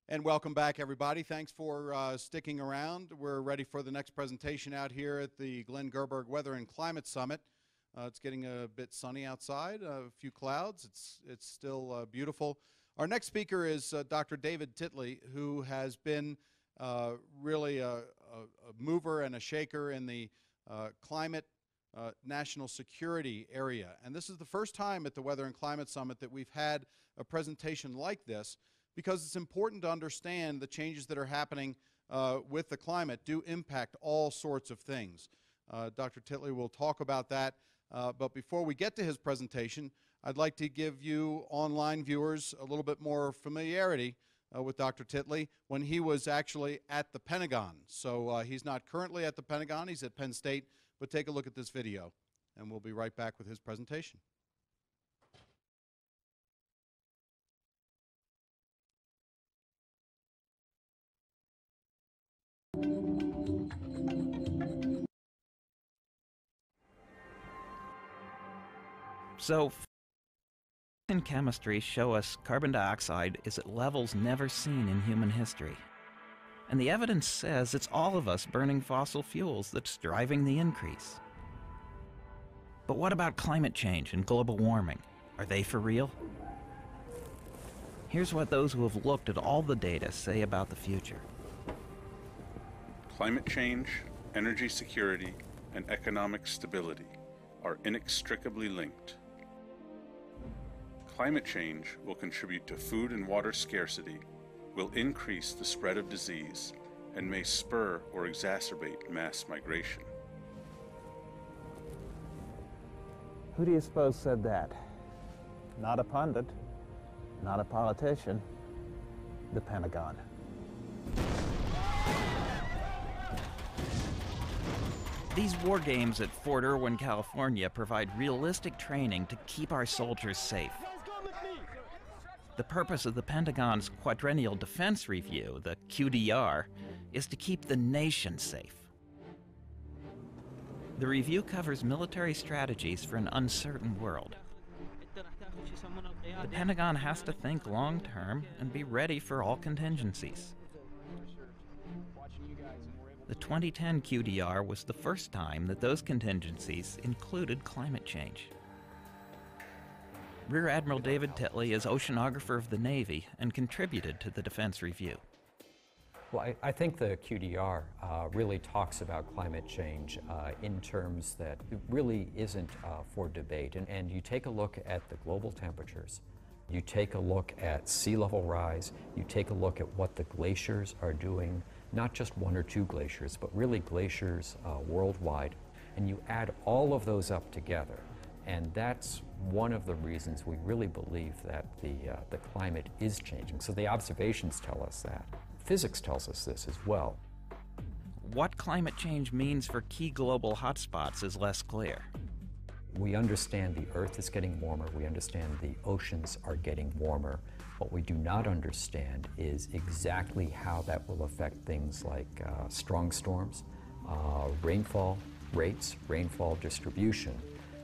And welcome back, everybody. Thanks for sticking around. We're ready for the next presentation out here at the Glenn Gerberg Weather and Climate Summit. It's getting a bit sunny outside, a few clouds. It's still beautiful. Our next speaker is Dr. David Titley, who has been really a mover and a shaker in the climate national security area. And this is the first time at the Weather and Climate Summit that we've had a presentation like this, because it's important to understand the changes that are happening with the climate do impact all sorts of things. Dr. Titley will talk about that, but before we get to his presentation, I'd like to give you online viewers a little bit more familiarity with Dr. Titley when he was actually at the Pentagon. So he's not currently at the Pentagon, he's at Penn State, but take a look at this video, and we'll be right back with his presentation. So, in chemistry show us carbon dioxide is at levels never seen in human history. And the evidence says it's all of us burning fossil fuels that's driving the increase. But what about climate change and global warming? Are they for real? Here's what those who have looked at all the data say about the future. Climate change, energy security, and economic stability are inextricably linked. Climate change will contribute to food and water scarcity, will increase the spread of disease, and may spur or exacerbate mass migration. Who do you suppose said that? Not a pundit, not a politician, the Pentagon. These war games at Fort Irwin, California provide realistic training to keep our soldiers safe. The purpose of the Pentagon's Quadrennial Defense Review, the QDR, is to keep the nation safe. The review covers military strategies for an uncertain world. The Pentagon has to think long-term and be ready for all contingencies. The 2010 QDR was the first time that those contingencies included climate change. Rear Admiral David Titley is oceanographer of the Navy and contributed to the Defense Review. Well, I think the QDR really talks about climate change in terms that it really isn't for debate. And you take a look at the global temperatures, you take a look at sea level rise, you take a look at what the glaciers are doing, not just one or two glaciers, but really glaciers worldwide, and you add all of those up together. And that's one of the reasons we really believe that the climate is changing. So the observations tell us that. Physics tells us this as well. What climate change means for key global hotspots is less clear. We understand the Earth is getting warmer. We understand the oceans are getting warmer. What we do not understand is exactly how that will affect things like strong storms, rainfall rates, rainfall distribution.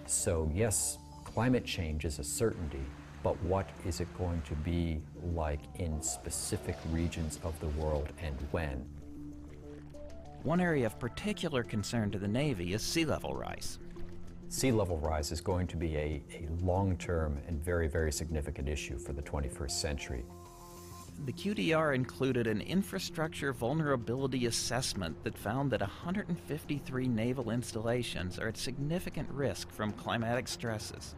So yes, climate change is a certainty, but what is it going to be like in specific regions of the world and when? One area of particular concern to the Navy is sea level rise. Sea level rise is going to be a long-term and very, very significant issue for the 21st century. The QDR included an infrastructure vulnerability assessment that found that 153 naval installations are at significant risk from climatic stresses.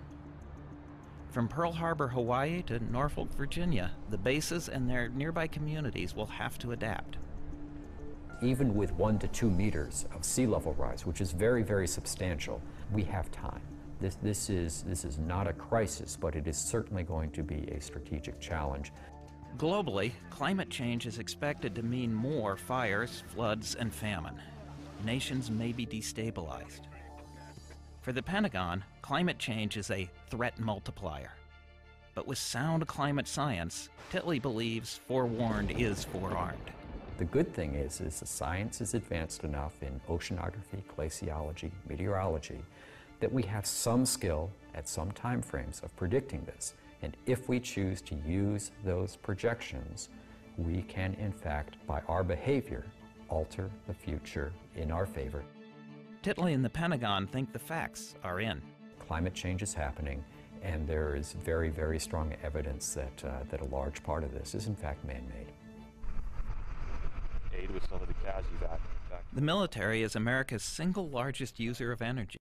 From Pearl Harbor, Hawaii to Norfolk, Virginia, the bases and their nearby communities will have to adapt. Even with 1 to 2 meters of sea level rise, which is very, very substantial, we have time. This is not a crisis, but it is certainly going to be a strategic challenge. Globally, climate change is expected to mean more fires, floods, and famine. Nations may be destabilized. For the Pentagon, climate change is a threat multiplier. But with sound climate science, Titley believes forewarned is forearmed. The good thing is the science is advanced enough in oceanography, glaciology, meteorology, that we have some skill at some time frames of predicting this. And if we choose to use those projections we can, in fact, by our behavior, alter the future in our favor. Titley and the Pentagon think the facts are in. Climate change is happening, and there is very, very strong evidence that a large part of this is, in fact, man-made. Aid with some of the cash you got. The military is America's single largest user of energy.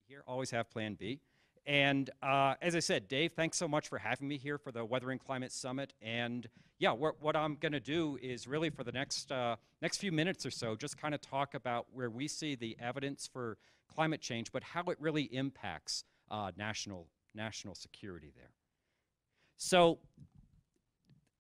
Here, always have plan B. And as I said, Dave, thanks so much for having me here for the Weather and Climate Summit. And yeah, what I'm going to do is really for the next few minutes or so, just kind of talk about where we see the evidence for climate change, but how it really impacts national security there. So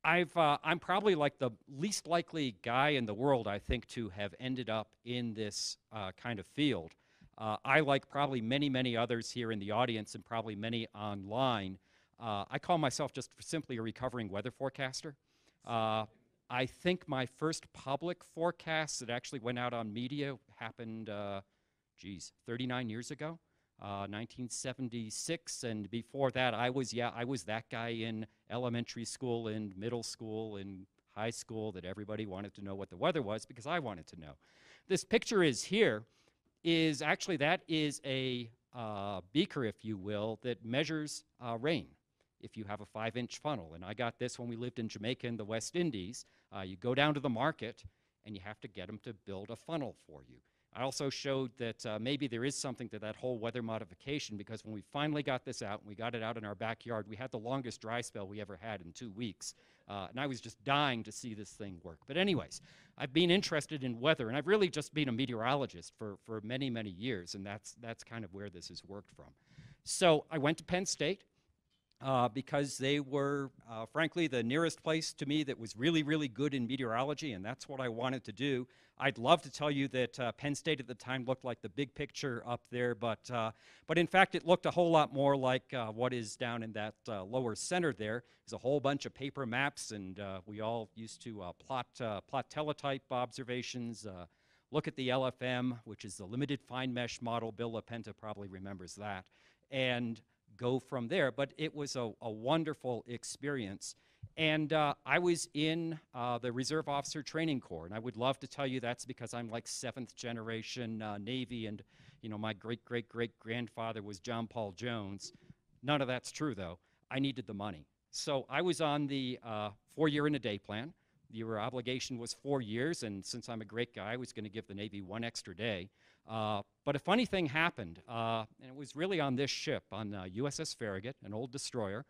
I'm probably like the least likely guy in the world, I think, to have ended up in this kind of field. I, like probably many others here in the audience and probably many online, I call myself just simply a recovering weather forecaster. I think my first public forecast that actually went out on media happened, 39 years ago, 1976. And before that, I was that guy in elementary school and middle school and high school that everybody wanted to know what the weather was because I wanted to know. This picture is here. That is a beaker, if you will, that measures rain if you have a 5-inch funnel. And I got this when we lived in Jamaica and the West Indies. You go down to the market and you have to get them to build a funnel for you. I also showed that maybe there is something to that whole weather modification because when we finally got this out and we got it out in our backyard, we had the longest dry spell we ever had in 2 weeks. And I was just dying to see this thing work. But anyways, I've been interested in weather, and I've really just been a meteorologist for many years, and that's kind of where this has worked from. So I went to Penn State because they were, frankly, the nearest place to me that was really good in meteorology, and that's what I wanted to do. I'd love to tell you that Penn State at the time looked like the big picture up there, but in fact it looked a whole lot more like what is down in that lower center there. There's a whole bunch of paper maps, and we all used to plot teletype observations, look at the LFM, which is the Limited Fine Mesh Model. Bill LaPenta probably remembers that, and go from there. But it was a wonderful experience. And I was in the Reserve Officer Training Corps, and I would love to tell you that's because I'm like 7th generation Navy, and my great-great-great-grandfather was John Paul Jones. None of that's true, though. I needed the money. So I was on the 4-year-in-a-day plan. Your obligation was 4 years, and since I'm a great guy, I was going to give the Navy 1 extra day. But a funny thing happened, and it was really on this ship, on USS Farragut, an old destroyer.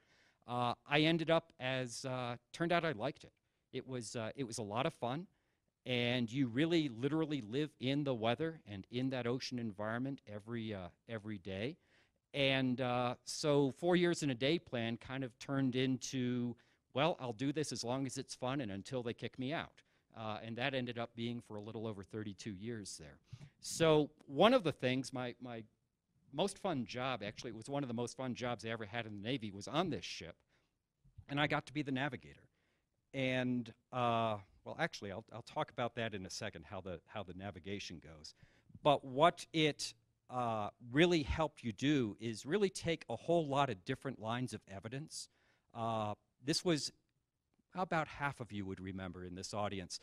I ended up turned out I liked it. It was a lot of fun, and you really literally live in the weather and in that ocean environment every day. And so 4 years in a day plan kind of turned into, well, I'll do this as long as it's fun and until they kick me out. And that ended up being for a little over 32 years there. So one of the things, my most fun job, actually, it was one of the most fun jobs I ever had in the Navy, was on this ship. And I got to be the navigator. And, well, well, actually, I'll talk about that in a second, how the navigation goes. But what it really helped you do is really take a whole lot of different lines of evidence. This was about half of you would remember in this audience.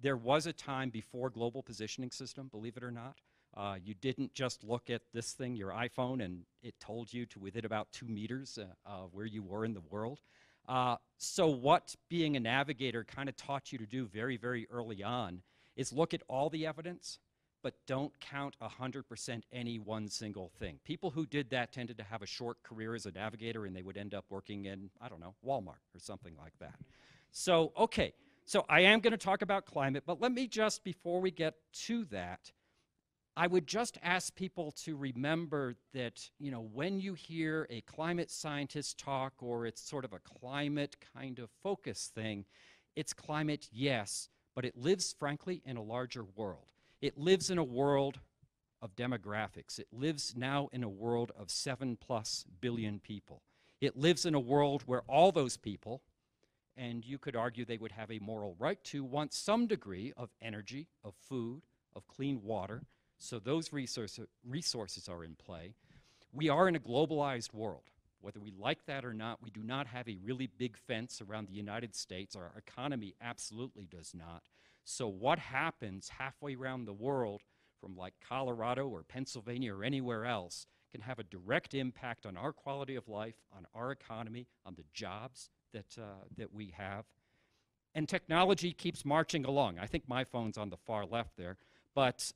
There was a time before global positioning system, believe it or not. You didn't just look at this thing, your iPhone, and it told you to within about 2 meters where you were in the world. So what being a navigator kind of taught you to do very, very early on is look at all the evidence, but don't count 100% any one single thing. People who did that tended to have a short career as a navigator, and they would end up working in, I don't know, Walmart or something like that. So, okay, so I am going to talk about climate, but let me just, before we get to that, I would just ask people to remember that, you know, when you hear a climate scientist talk, or it's sort of a climate kind of focus thing, it's climate, yes, but it lives, frankly, in a larger world. It lives in a world of demographics. It lives now in a world of 7+ billion people. It lives in a world where all those people, and you could argue they would have a moral right to, want some degree of energy, of food, of clean water. So those resources are in play. We are in a globalized world. Whether we like that or not, we do not have a really big fence around the United States. Our economy absolutely does not. So what happens halfway around the world, from like Colorado or Pennsylvania or anywhere else, can have a direct impact on our quality of life, on our economy, on the jobs that we have. And technology keeps marching along. I think my phone's on the far left there, but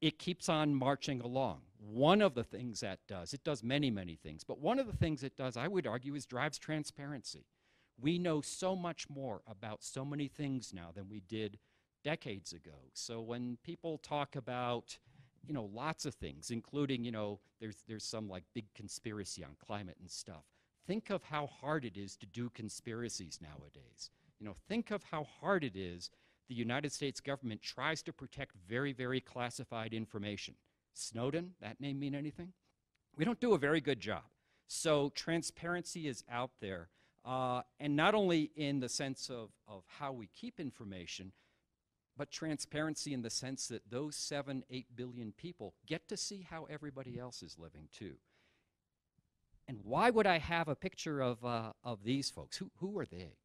it keeps on marching along. One of the things that it does many, many things, but one of the things it does, I would argue, is drives transparency. We know so much more about so many things now than we did decades ago. So when people talk about, you know, lots of things, including, you know, there's some like big conspiracy on climate and stuff. Think of how hard it is to do conspiracies nowadays. You know, think of how hard it is the United States government tries to protect very, very classified information. Snowden, that name mean anything? We don't do a very good job. So transparency is out there. And not only in the sense of how we keep information, but transparency in the sense that those 7-8 billion people get to see how everybody else is living too. And why would I have a picture of these folks? Who are they?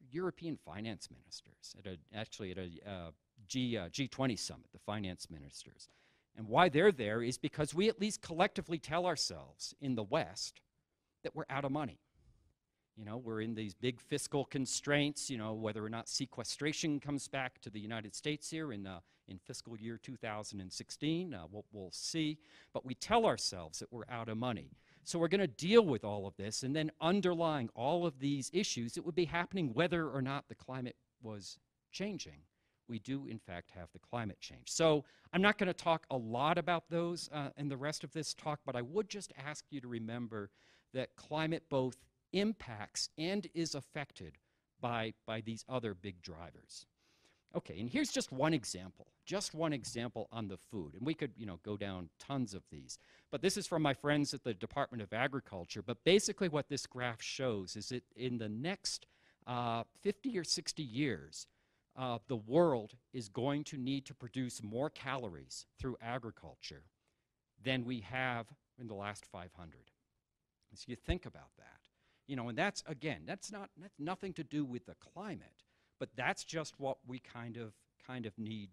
European finance ministers, actually at a G20 summit, the finance ministers. And why they're there is because we at least collectively tell ourselves in the West that we're out of money. You know, we're in these big fiscal constraints, you know, whether or not sequestration comes back to the United States here in fiscal year 2016, we'll see. But we tell ourselves that we're out of money. So we're going to deal with all of this, and then underlying all of these issues, it would be happening whether or not the climate was changing. We do, in fact, have the climate change. So I'm not going to talk a lot about those in the rest of this talk, but I would just ask you to remember that climate both impacts and is affected by these other big drivers. Okay, and here's just one example on the food. And we could, you know, go down tons of these. But this is from my friends at the Department of Agriculture. But basically what this graph shows is that in the next 50 or 60 years, the world is going to need to produce more calories through agriculture than we have in the last 500. So you think about that. You know, and that's, again, that's nothing to do with the climate, but that's just what we kind of need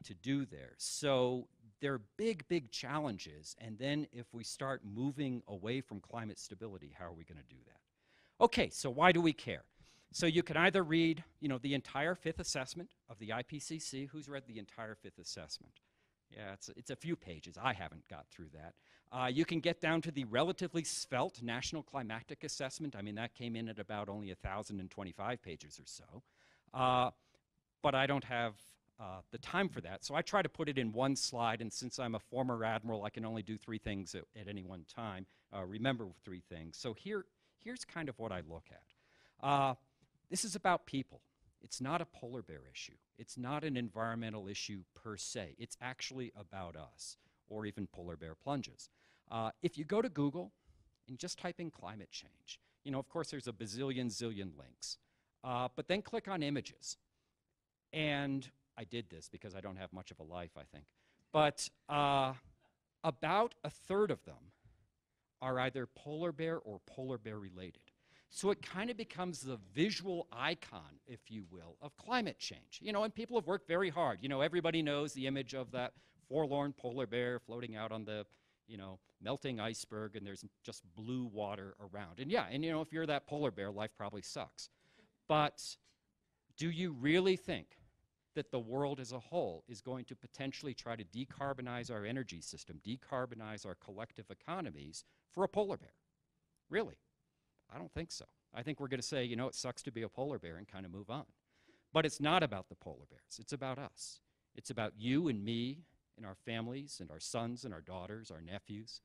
to do there. So there are big, big challenges, and then if we start moving away from climate stability, how are we going to do that? Okay, so why do we care? So you can either read, you know, the entire fifth assessment of the IPCC. Who's read the entire fifth assessment? Yeah, it's a few pages. I haven't got through that. You can get down to the relatively svelte National Climatic Assessment. I mean, that came in at about only 1,025 pages or so. But I don't have the time for that. So I try to put it in one slide, and since I'm a former admiral, I can only do 3 things at any one time. Remember 3 things. So here's kind of what I look at. This is about people. It's not a polar bear issue. It's not an environmental issue per se. It's actually about us, or even polar bear plunges. If you go to Google and just type in climate change, you know, of course, there's a bazillion, zillion links. but then click on images. And I did this because I don't have much of a life, I think. But about a third of them are either polar bear or polar bear related. So it kind of becomes the visual icon, if you will, of climate change. You know, and people have worked very hard. You know, everybody knows the image of that forlorn polar bear floating out on the, you know, melting iceberg, and there's just blue water around. And yeah, and you know, if you're that polar bear, life probably sucks. But do you really think that the world as a whole is going to potentially try to decarbonize our energy system, decarbonize our collective economies for a polar bear? Really? I don't think so. I think we're going to say, you know, it sucks to be a polar bear and kind of move on. But it's not about the polar bears. It's about us. It's about you and me and our families and our sons and our daughters, our nephews.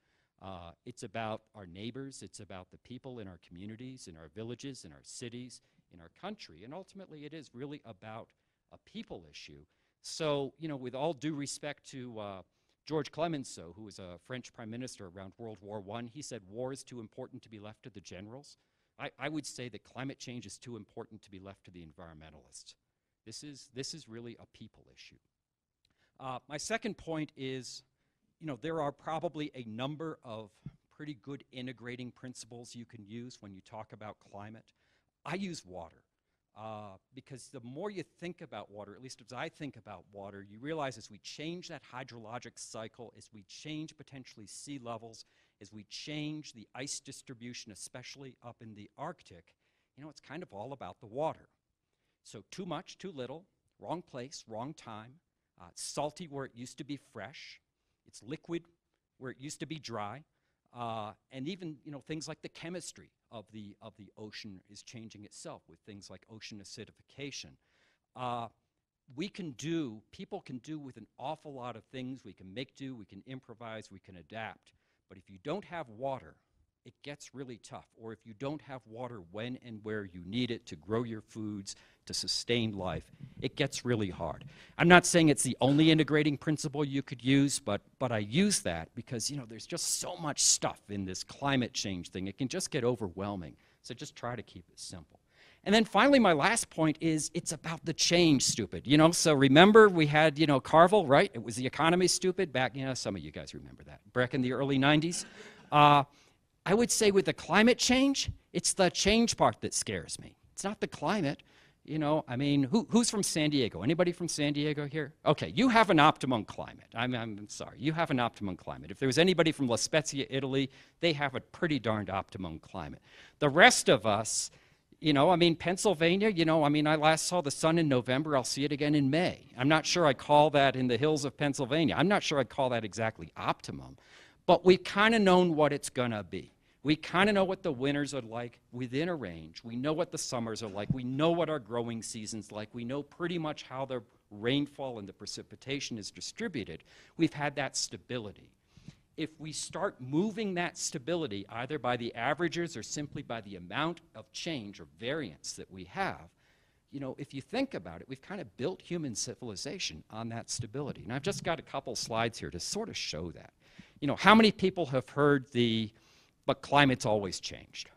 It's about our neighbors. It's about the people in our communities, in our villages, in our cities, in our country. And ultimately, it is really about a people issue. So, you know, with all due respect to George Clemenceau, who was a French prime minister around World War I, he said war is too important to be left to the generals. I would say that climate change is too important to be left to the environmentalists. This is really a people issue. My second point is, you know, there are probably a number of pretty good integrating principles you can use when you talk about climate. I use water. Because the more you think about water, at least as I think about water, you realize as we change that hydrologic cycle, as we change potentially sea levels, as we change the ice distribution, especially up in the Arctic, you know, it's kind of all about the water. So too much, too little, wrong place, wrong time, salty where it used to be fresh, it's liquid where it used to be dry, and even, you know, things like the chemistry of the ocean is changing itself with things like ocean acidification. People can do with an awful lot of things. We can make do, we can improvise, we can adapt. But if you don't have water, it gets really tough. Or if you don't have water when and where you need it to grow your foods, to sustain life, it gets really hard. I'm not saying it's the only integrating principle you could use, but I use that because, you know, there's just so much stuff in this climate change thing. It can just get overwhelming. So just try to keep it simple. And then finally, my last point is it's about the change, stupid. You know, so remember we had, you know, Carville, right? It was the economy, stupid, back, you know, some of you guys remember that, back in the early 90s. I would say with the climate change, it's the change part that scares me. It's not the climate. You know, I mean, who's from San Diego? Anybody from San Diego here? Okay, you have an optimum climate. I'm sorry, you have an optimum climate. If there was anybody from La Spezia, Italy, they have a pretty darned optimum climate. The rest of us, you know, I mean, Pennsylvania, you know, I mean, I last saw the sun in November. I'll see it again in May. I'm not sure I call that in the hills of Pennsylvania. I'm not sure I'd call that exactly optimum. But we've kind of known what it's going to be. We kind of know what the winters are like within a range. We know what the summers are like. We know what our growing season's like. We know pretty much how the rainfall and the precipitation is distributed. We've had that stability. If we start moving that stability, either by the averages or simply by the amount of change or variance that we have, you know, if you think about it, we've kind of built human civilization on that stability. And I've just got a couple slides here to sort of show that. You know, how many people have heard but climate's always changed?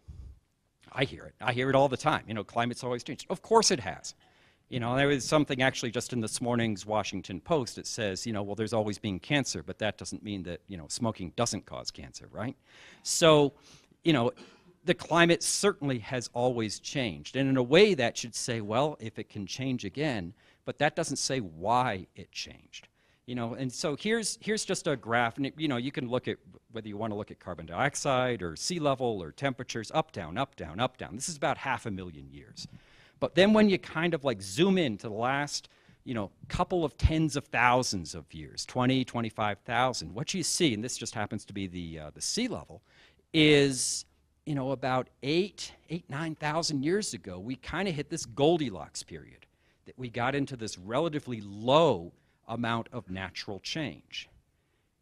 I hear it. I hear it all the time. You know, climate's always changed. Of course it has. You know, there was something actually just in this morning's Washington Post. It says, you know, well, there's always been cancer, but that doesn't mean that, you know, smoking doesn't cause cancer, right? So, you know, the climate certainly has always changed. And in a way that should say, well, if it can change again, but that doesn't say why it changed. You know, and so here's just a graph, and you know, you can look at whether you want to look at carbon dioxide or sea level or temperatures, up, down, up, down, up, down. This is about 500,000 years. But then when you kind of like zoom in to the last, you know, couple of tens of thousands of years, 20, 25,000, what you see, and this just happens to be the sea level, is, you know, about 9,000 years ago, we kind of hit this Goldilocks period, that we got into this relatively low amount of natural change.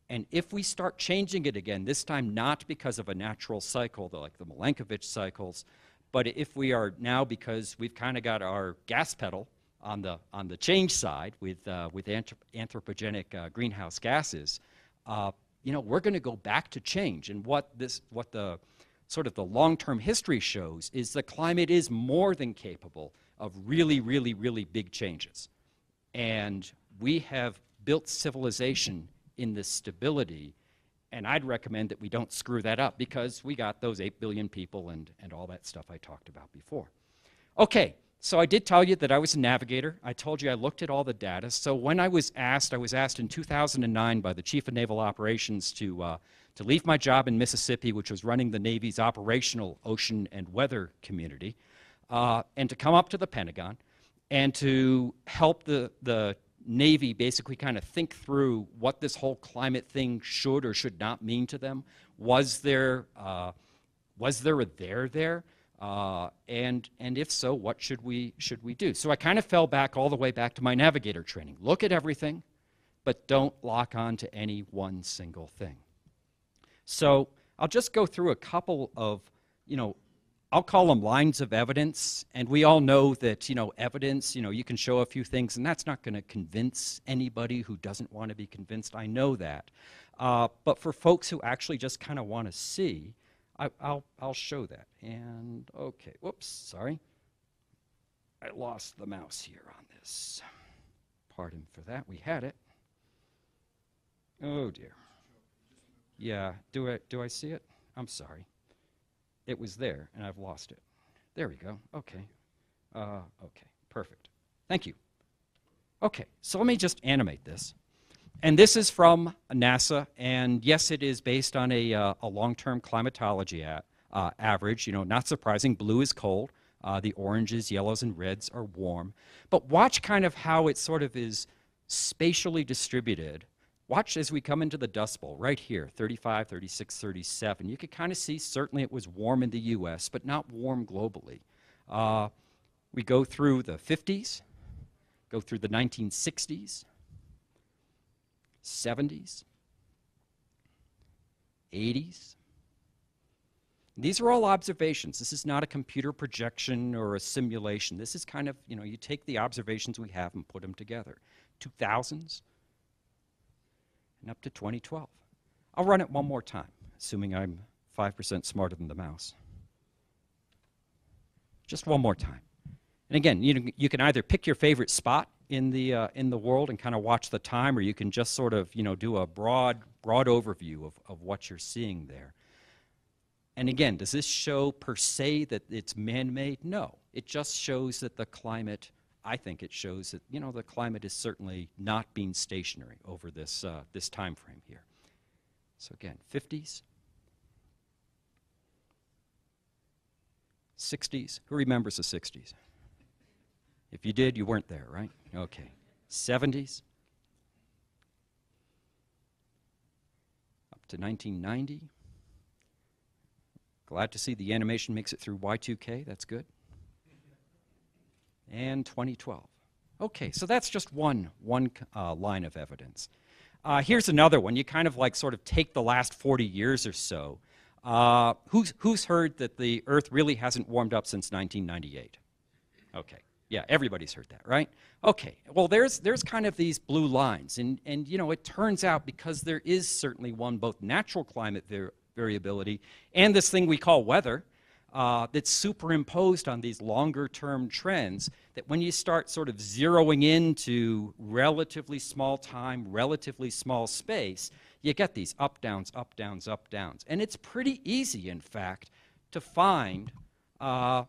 And if we start changing it again, this time not because of a natural cycle, like the Milankovitch cycles, but if we are now, because we've kind of got our gas pedal on the change side with anthropogenic greenhouse gases, you know, we're going to go back to change. And what the sort of the long-term history shows is the climate is more than capable of really, really, really big changes. And we have built civilization in this stability, and I'd recommend that we don't screw that up because we got those 8 billion people and all that stuff I talked about before. Okay, so I did tell you that I was a navigator. I told you I looked at all the data. So when I was asked in 2009 by the Chief of Naval Operations to leave my job in Mississippi, which was running the Navy's operational ocean and weather community, and to come up to the Pentagon and to help the Navy basically kind of think through what this whole climate thing should or should not mean to them. Was there a there there? And if so, what should we do? So I kind of fell back all the way back to my navigator training. Look at everything, but don't lock on to any one single thing. So I'll just go through a couple of, I'll call them lines of evidence, and we all know that, evidence, you can show a few things, and that's not going to convince anybody who doesn't want to be convinced. I know that. But for folks who actually just kind of want to see, I'll show that. And, okay, whoops, sorry. I lost the mouse here on this. Pardon for that, we had it. Oh, dear. Yeah, do I see it? I'm sorry. It was there, and I've lost it. There we go. Okay. Okay, perfect. Thank you. Okay, so let me just animate this. And this is from NASA, and yes, it is based on a long-term climatology average. Not surprising, blue is cold. The oranges, yellows, and reds are warm. But watch kind of how it sort of is spatially distributed. Watch as we come into the Dust Bowl right here, 35, 36, 37. You can kind of see certainly it was warm in the US, but not warm globally. We go through the 50s, go through the 1960s, 70s, 80s. These are all observations. This is not a computer projection or a simulation. This is kind of, you take the observations we have and put them together. 2000s. And up to 2012. I'll run it one more time, assuming I'm 5% smarter than the mouse. Just one more time. And again, you can either pick your favorite spot in the world and kind of watch the time, or you can just sort of do a broad overview of what you're seeing there. And again, does this show per se that it's man-made? No. It just shows that the climate, I think it shows that the climate is certainly not being stationary over this this time frame here. So again, 50s, 60s. Who remembers the 60s? If you did, you weren't there, right? Okay. 70s, up to 1990. Glad to see the animation makes it through Y2K. That's good. And 2012. Okay, so that's just one line of evidence. Here's another one. You kind of sort of take the last 40 years or so. Who's heard that the Earth really hasn't warmed up since 1998? Okay, yeah, everybody's heard that, right? Okay, well, there's kind of these blue lines, and it turns out because there is certainly both natural climate variability and this thing we call weather, that's superimposed on these longer-term trends, that when you start sort of zeroing into relatively small time, relatively small space, you get these up, downs, up, downs, up, downs. And it's pretty easy, in fact, to find 5,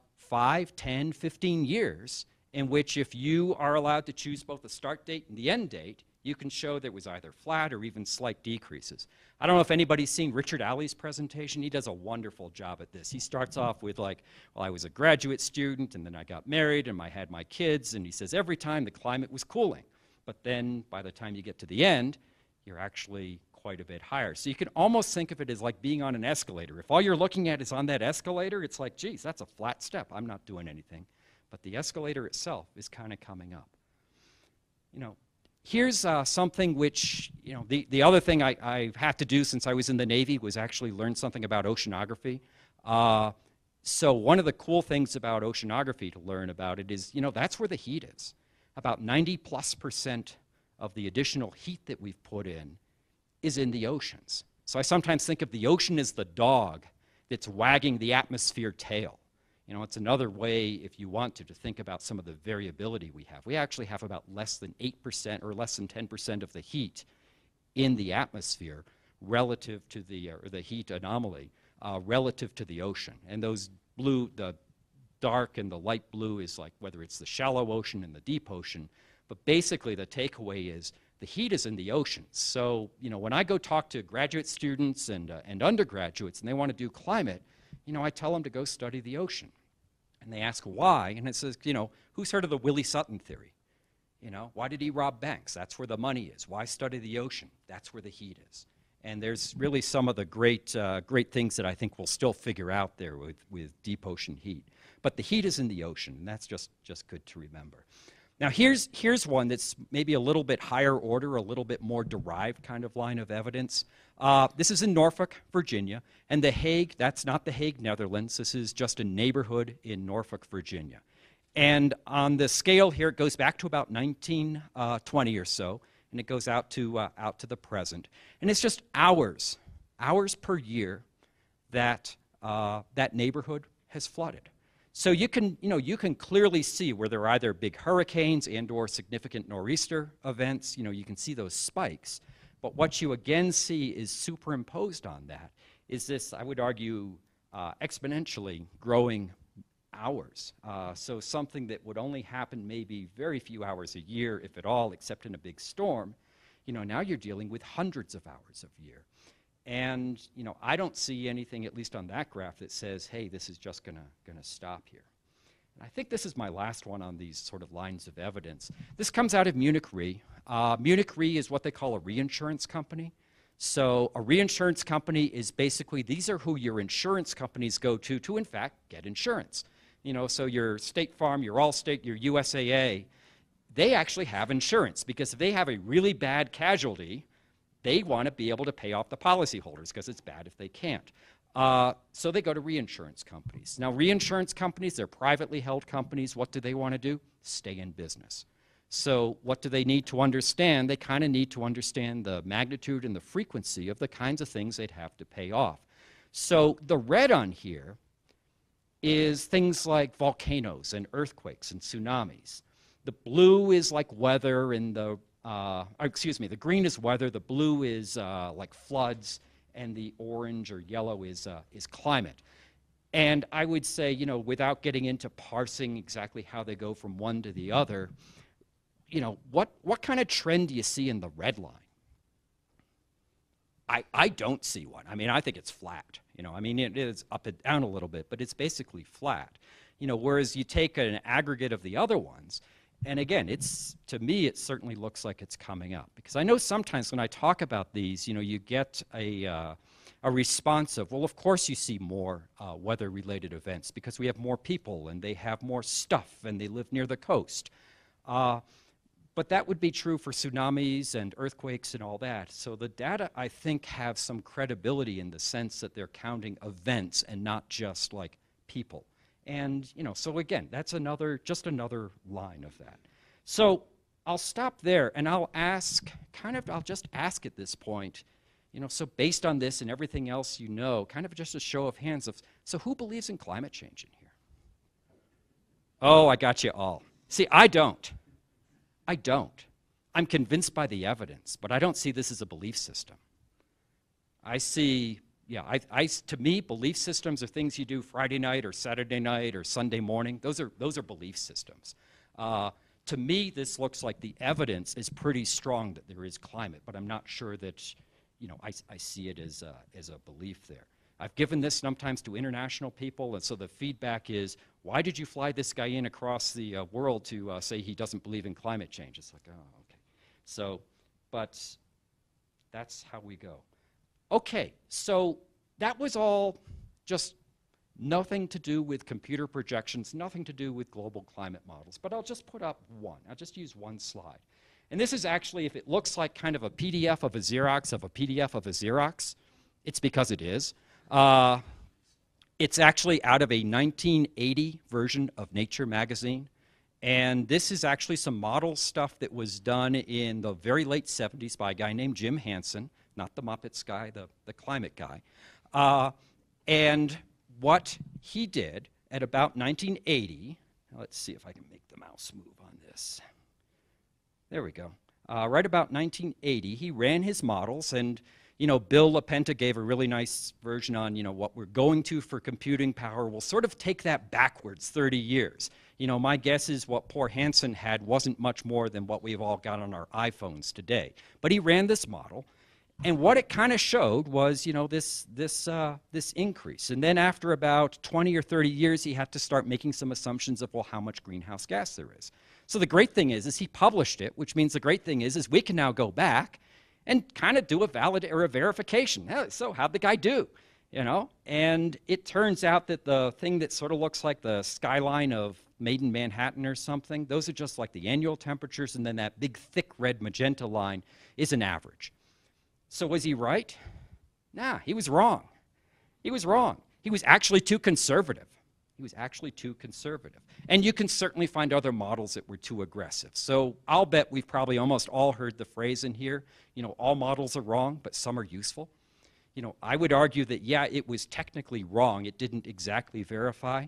10, 15 years in which if you are allowed to choose both the start date and the end date, you can show there was either flat or even slight decreases. I don't know if anybody's seen Richard Alley's presentation. He does a wonderful job at this. He starts off with well, I was a graduate student, and then I got married, and I had my kids, and he says every time the climate was cooling. But then by the time you get to the end, you're actually quite a bit higher. So you can almost think of it as like being on an escalator. If all you're looking at is on that escalator, it's like, geez, that's a flat step. I'm not doing anything. But the escalator itself is kind of coming up. Here's something which, the other thing I've had to do since I was in the Navy was actually learn something about oceanography. So one of the cool things about oceanography to learn about it is, that's where the heat is. About 90+% of the additional heat that we've put in is in the oceans. So I sometimes think of the ocean as the dog that's wagging the atmosphere tail. You know, it's another way, if you want to think about some of the variability we have. We actually have about less than 8% or less than 10% of the heat in the atmosphere relative to the, or the heat anomaly, relative to the ocean. And those blue, the dark and the light blue is like whether it's the shallow ocean and the deep ocean. But basically the takeaway is the heat is in the oceans. So, you know, when I go talk to graduate students and undergraduates and they want to do climate, you know, I tell them to go study the ocean. And they ask why, and it says, you know, who's heard of the Willie Sutton theory? You know, why did he rob banks? That's where the money is. Why study the ocean? That's where the heat is. And there's really some of the great things that I think we'll still figure out there with deep ocean heat. But the heat is in the ocean, and that's just good to remember. Now here's one that's maybe a little bit higher order, a little bit more derived kind of line of evidence. This is in Norfolk, Virginia, and The Hague, that's not The Hague, Netherlands. This is just a neighborhood in Norfolk, Virginia. And on the scale here, it goes back to about 1920 or so, and it goes out to the present. And it's just hours per year that that neighborhood has flooded. So you can clearly see where there are either big hurricanes and/or significant nor'easter events. You know, you can see those spikes. But what you again see is superimposed on that is this, I would argue, exponentially growing hours. So something that would only happen maybe very few hours a year, if at all, except in a big storm, you know, now you're dealing with hundreds of hours a year. And, you know, I don't see anything, at least on that graph, that says, hey, this is just gonna stop here. And I think this is my last one on these sort of lines of evidence. This comes out of Munich Re. Munich Re is what they call a reinsurance company. So a reinsurance company is basically, these are who your insurance companies go to in fact, get insurance. You know, so your State Farm, your Allstate, your USAA, they actually have insurance because if they have a really bad casualty, they want to be able to pay off the policyholders because it's bad if they can't. So they go to reinsurance companies. Now, reinsurance companies, they're privately held companies. What do they want to do? Stay in business. So what do they need to understand? They kind of need to understand the magnitude and the frequency of the kinds of things they'd have to pay off. So the red on here is things like volcanoes and earthquakes and tsunamis. The blue is like weather, and the green is weather, the blue is like floods, and the orange or yellow is climate. And I would say, you know, without getting into parsing exactly how they go from one to the other, you know, what kind of trend do you see in the red line? I don't see one. I mean, I think it's flat. You know, I mean, it is up and down a little bit, but it's basically flat. You know, whereas you take an aggregate of the other ones, and again, to me, it certainly looks like it's coming up. Because I know sometimes when I talk about these, you know, you get a response of, well, of course you see more weather-related events because we have more people and they have more stuff and they live near the coast. But that would be true for tsunamis and earthquakes and all that. So the data, I think, have some credibility in the sense that they're counting events and not just like people. And, you know, so again, that's just another line of that. So I'll stop there and I'll just ask at this point, you know, so based on this and everything else you know, kind of just a show of hands of, so who believes in climate change in here? Oh, I got you all. See, I don't. I'm convinced by the evidence, but I don't see this as a belief system. I see, to me, belief systems are things you do Friday night or Saturday night or Sunday morning. Those are belief systems. To me, this looks like the evidence is pretty strong that there is climate, but I'm not sure that, you know, I see it as a belief there. I've given this sometimes to international people, and so the feedback is, why did you fly this guy in across the world to say he doesn't believe in climate change? It's like, oh, okay. So, but that's how we go. Okay, so that was all just nothing to do with computer projections, nothing to do with global climate models, but I'll just put up one. I'll just use one slide. And this is actually, if it looks like kind of a PDF of a Xerox of a PDF of a Xerox, it's because it is. It's actually out of a 1980 version of Nature magazine. And this is actually some model stuff that was done in the very late 70s by a guy named Jim Hansen, not the Muppets guy, the climate guy. And what he did, at about 1980, now let's see if I can make the mouse move on this. There we go. Right about 1980, he ran his models, and Bill LaPenta gave a really nice version on what we're going to for computing power. We'll sort of take that backwards 30 years. My guess is what poor Hansen had wasn't much more than what we've all got on our iPhones today. But he ran this model, and what it kind of showed was this increase. And then after about 20 or 30 years, he had to start making some assumptions of, well, how much greenhouse gas there is. So the great thing is he published it, which means the great thing is we can now go back and kind of do a valid or a verification. So how'd the guy do? And it turns out that the thing that sort of looks like the skyline of Maiden Manhattan or something, those are just like the annual temperatures, and then that big thick red magenta line is an average. So was he right? Nah, he was wrong. He was wrong. He was actually too conservative. He was actually too conservative. And you can certainly find other models that were too aggressive. So I'll bet we've probably almost all heard the phrase in here, all models are wrong, but some are useful. I would argue that, yeah, it was technically wrong. It didn't exactly verify.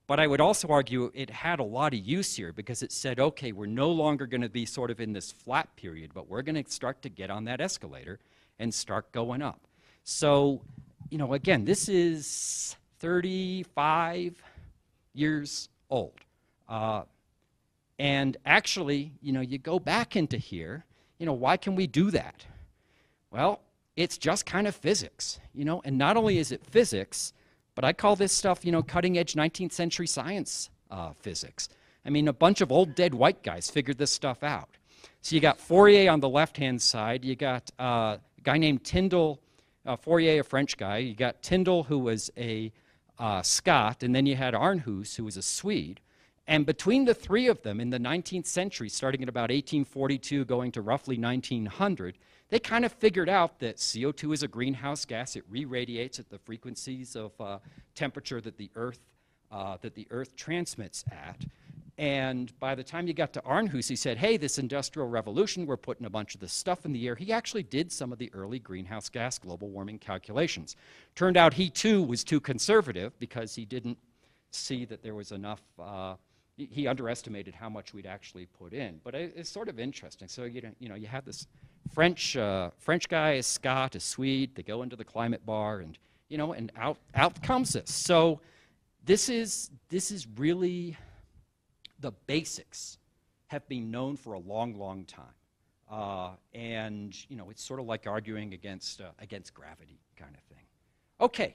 But I would also argue it had a lot of use here because it said, okay, we're no longer going to be sort of in this flat period, but we're going to start to get on that escalator and start going up. So, again, this is 35 years old. And actually, you go back into here, why can we do that? Well, it's just kind of physics, and not only is it physics, but I call this stuff, cutting edge 19th century science physics. I mean, a bunch of old dead white guys figured this stuff out. So you got Fourier on the left-hand side, you got a guy named Tyndall, Fourier, a French guy, you got Tyndall, who was a Scot, and then you had Arnhus, who was a Swede. And between the three of them in the 19th century, starting at about 1842, going to roughly 1900, they kind of figured out that CO2 is a greenhouse gas. It re-radiates at the frequencies of temperature that the Earth transmits at. And by the time you got to Arnhus, he said, hey, this industrial revolution, we're putting a bunch of this stuff in the air. He actually did some of the early greenhouse gas global warming calculations. Turned out he, too, was too conservative because he didn't see that there was enough, he underestimated how much we'd actually put in. But it's sort of interesting. So, you have this French guy, a Scot, a Swede, they go into the climate bar, and, and out comes this. So this is really... The basics have been known for a long, long time. And, it's sort of like arguing against gravity kind of thing. Okay,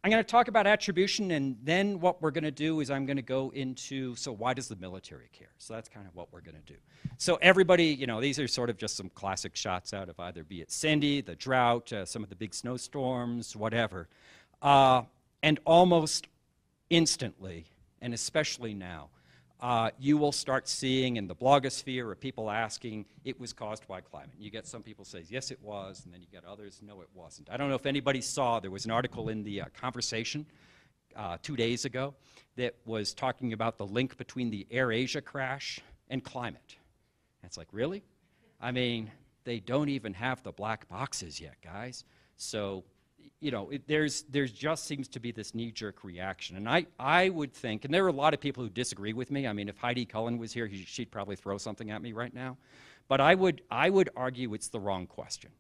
I'm going to talk about attribution, and then what we're going to do is I'm going to go into, so why does the military care? So that's kind of what we're going to do. So everybody, these are sort of just some classic shots out of either be it Sandy, the drought, some of the big snowstorms, whatever. And almost instantly, and especially now, you will start seeing in the blogosphere or people asking, it was caused by climate. You get some people say, yes, it was, and then you get others, no, it wasn't. I don't know if anybody saw, there was an article in the Conversation 2 days ago that was talking about the link between the AirAsia crash and climate. And it's like, really? I mean, they don't even have the black boxes yet, guys. So, there's just seems to be this knee-jerk reaction. And I would think, and there are a lot of people who disagree with me. I mean, if Heidi Cullen was here, she'd probably throw something at me right now. But I would argue it's the wrong question.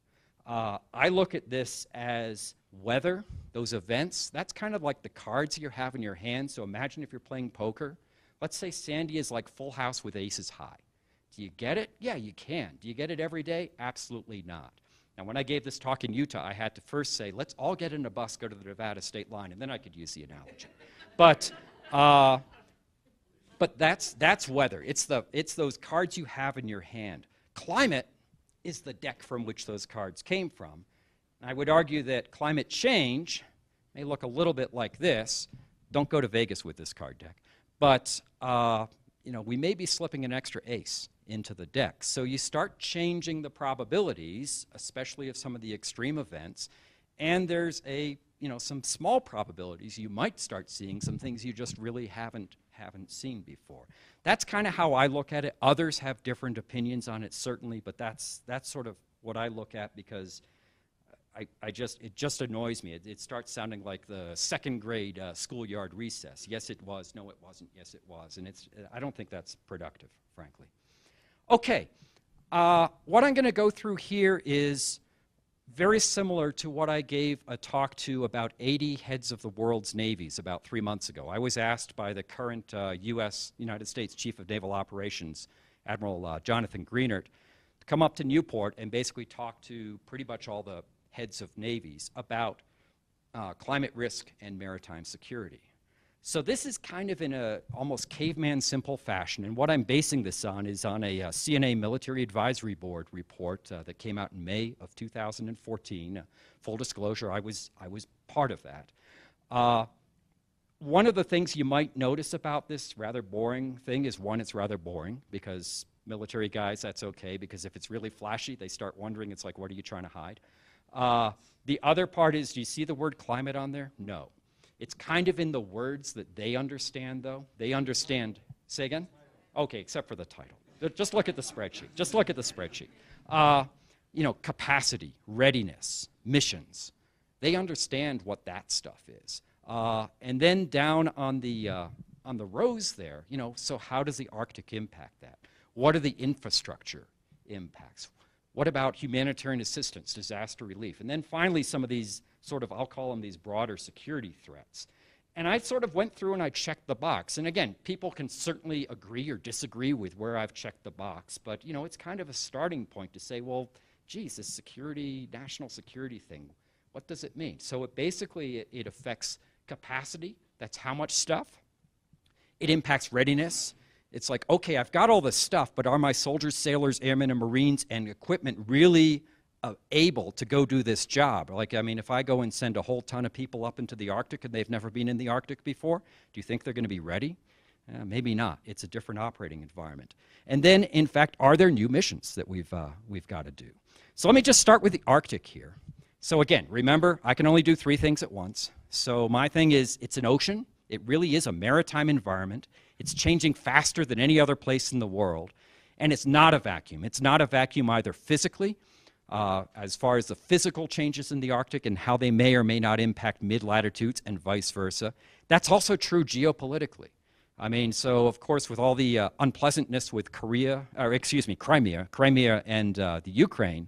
I look at this as weather, those events. That's kind of like the cards you have in your hand. So imagine if you're playing poker. Let's say Sandy is like full house with aces high. Do you get it? Yeah, you can. Do you get it every day? Absolutely not. Now, when I gave this talk in Utah, I had to first say, let's all get in a bus, go to the Nevada state line, and then I could use the analogy. But that's weather. It's those cards you have in your hand. Climate is the deck from which those cards came from. And I would argue that climate change may look a little bit like this. Don't go to Vegas with this card deck. But we may be slipping an extra ace into the deck. So you start changing the probabilities, especially of some of the extreme events, and there's some small probabilities you might start seeing some things you just really haven't seen before. That's kind of how I look at it. Others have different opinions on it, certainly, but that's sort of what I look at because it just annoys me. It starts sounding like the second grade schoolyard recess. Yes, it was. No, it wasn't. Yes, it was. And I don't think that's productive, frankly. Okay, what I'm going to go through here is very similar to what I gave a talk to about 80 heads of the world's navies about 3 months ago. I was asked by the current United States Chief of Naval Operations, Admiral Jonathan Greenert, to come up to Newport and basically talk to pretty much all the heads of navies about climate risk and maritime security. So this is kind of in a almost caveman simple fashion, and what I'm basing this on is on a CNA Military Advisory Board report that came out in May of 2014. Full disclosure, I was part of that. One of the things you might notice about this rather boring thing is, one, it's rather boring, because military guys, that's okay, because if it's really flashy, they start wondering, it's like, what are you trying to hide? The other part is, do you see the word climate on there? No. It's kind of in the words that they understand, though. They understand, say again? Okay, except for the title. Just look at the spreadsheet. Just look at the spreadsheet. You know, capacity, readiness, missions. They understand what that stuff is. And then down on the rows there, you know, so how does the Arctic impact that? What are the infrastructure impacts? What about humanitarian assistance, disaster relief? And then finally, some of these sort of, I'll call them these broader security threats. And I sort of went through and I checked the box. And again, people can certainly agree or disagree with where I've checked the box, but you know, it's kind of a starting point to say, well, geez, this security, national security thing, what does it mean? So it basically, it affects capacity, that's how much stuff. It impacts readiness. It's like, okay, I've got all this stuff, but are my soldiers, sailors, airmen, and Marines and equipment really able to go do this job? Like, I mean, if I go and send a whole ton of people up into the Arctic and they've never been in the Arctic before, do you think they're going to be ready? Maybe not. It's a different operating environment. And then, in fact, are there new missions that we've got to do? So let me just start with the Arctic here. So again, remember, I can only do 3 things at once. So my thing is, it's an ocean. It really is a maritime environment. It's changing faster than any other place in the world. And it's not a vacuum. It's not a vacuum either physically, as far as the physical changes in the Arctic and how they may or may not impact mid-latitudes and vice versa. That's also true geopolitically. I mean, so of course, with all the unpleasantness with Crimea and the Ukraine,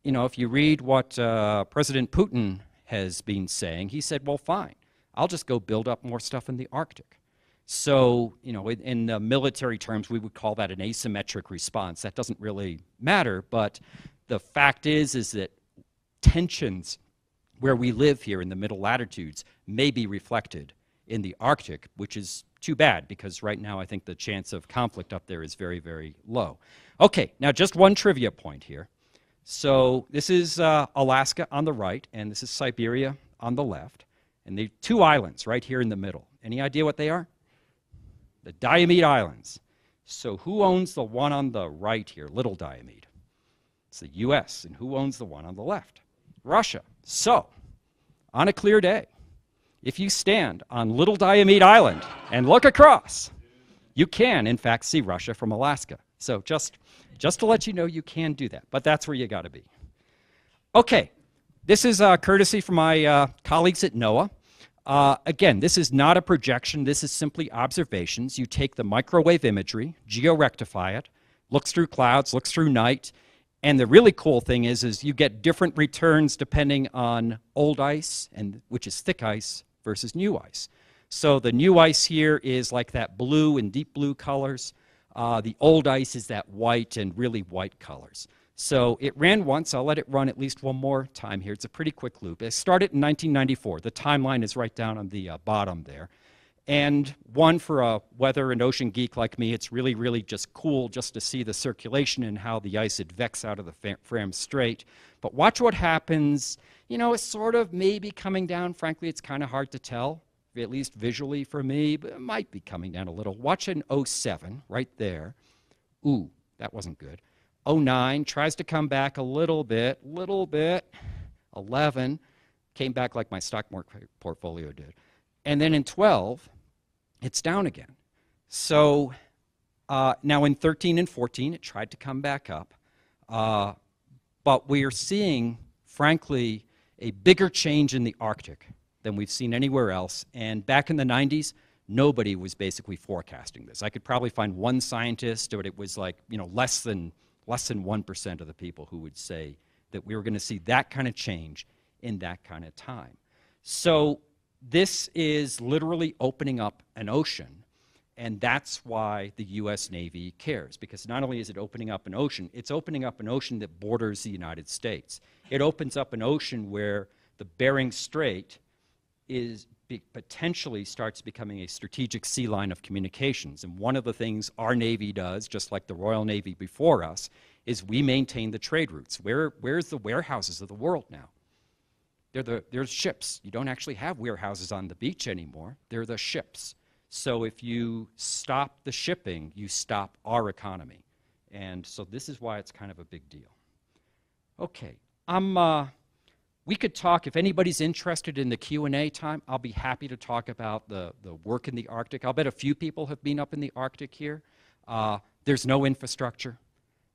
you know, if you read what President Putin has been saying, he said, well, fine, I'll just go build up more stuff in the Arctic. So, you know, in military terms, we would call that an asymmetric response. That doesn't really matter, but the fact is that tensions where we live here in the middle latitudes may be reflected in the Arctic, which is too bad, because right now I think the chance of conflict up there is very, very low. Okay, now just one trivia point here. So this is Alaska on the right, and this is Siberia on the left, and the 2 islands right here in the middle. Any idea what they are? The Diomede Islands. So who owns the one on the right here, Little Diomede? It's the US. And who owns the one on the left? Russia. So, on a clear day, if you stand on Little Diomede Island and look across, you can, in fact, see Russia from Alaska. So just to let you know, you can do that. But that's where you got to be. Okay, this is courtesy from my colleagues at NOAA. Again, this is not a projection. This is simply observations. You take the microwave imagery, georectify it, looks through clouds, looks through night, and the really cool thing is you get different returns depending on old ice, which is thick ice, versus new ice. So the new ice here is like that blue and deep blue colors. The old ice is that white and really white colors. So it ran once. I'll let it run at least one more time here. It's a pretty quick loop. It started in 1994. The timeline is right down on the bottom there. And one, for a weather and ocean geek like me, it's really, really just cool just to see the circulation and how the ice advects out of the Fram Strait. But watch what happens. You know, it's sort of maybe coming down. Frankly, it's kind of hard to tell, at least visually for me, but it might be coming down a little. Watch an 07 right there. Ooh, that wasn't good. 09 tries to come back a little bit. 11 came back like my stock market portfolio did. And then in 12, it's down again. So now in 13 and 14, it tried to come back up. But we are seeing, frankly, a bigger change in the Arctic than we've seen anywhere else. And back in the 90s, nobody was basically forecasting this. I could probably find one scientist, but it was like, less than 1% of the people who would say that we were going to see that kind of change in that kind of time. So this is literally opening up an ocean, and that's why the U.S. Navy cares, because not only is it opening up an ocean, it's opening up an ocean that borders the United States. It opens up an ocean where the Bering Strait potentially starts becoming a strategic sea line of communications. And one of the things our Navy does, just like the Royal Navy before us, is we maintain the trade routes. Where's the warehouses of the world now? They're ships. You don't actually have warehouses on the beach anymore. They're the ships. So if you stop the shipping, you stop our economy. And so this is why it's kind of a big deal. Okay, we could talk, if anybody's interested in the Q&A time, I'll be happy to talk about the work in the Arctic. I'll bet a few people have been up in the Arctic here. There's no infrastructure.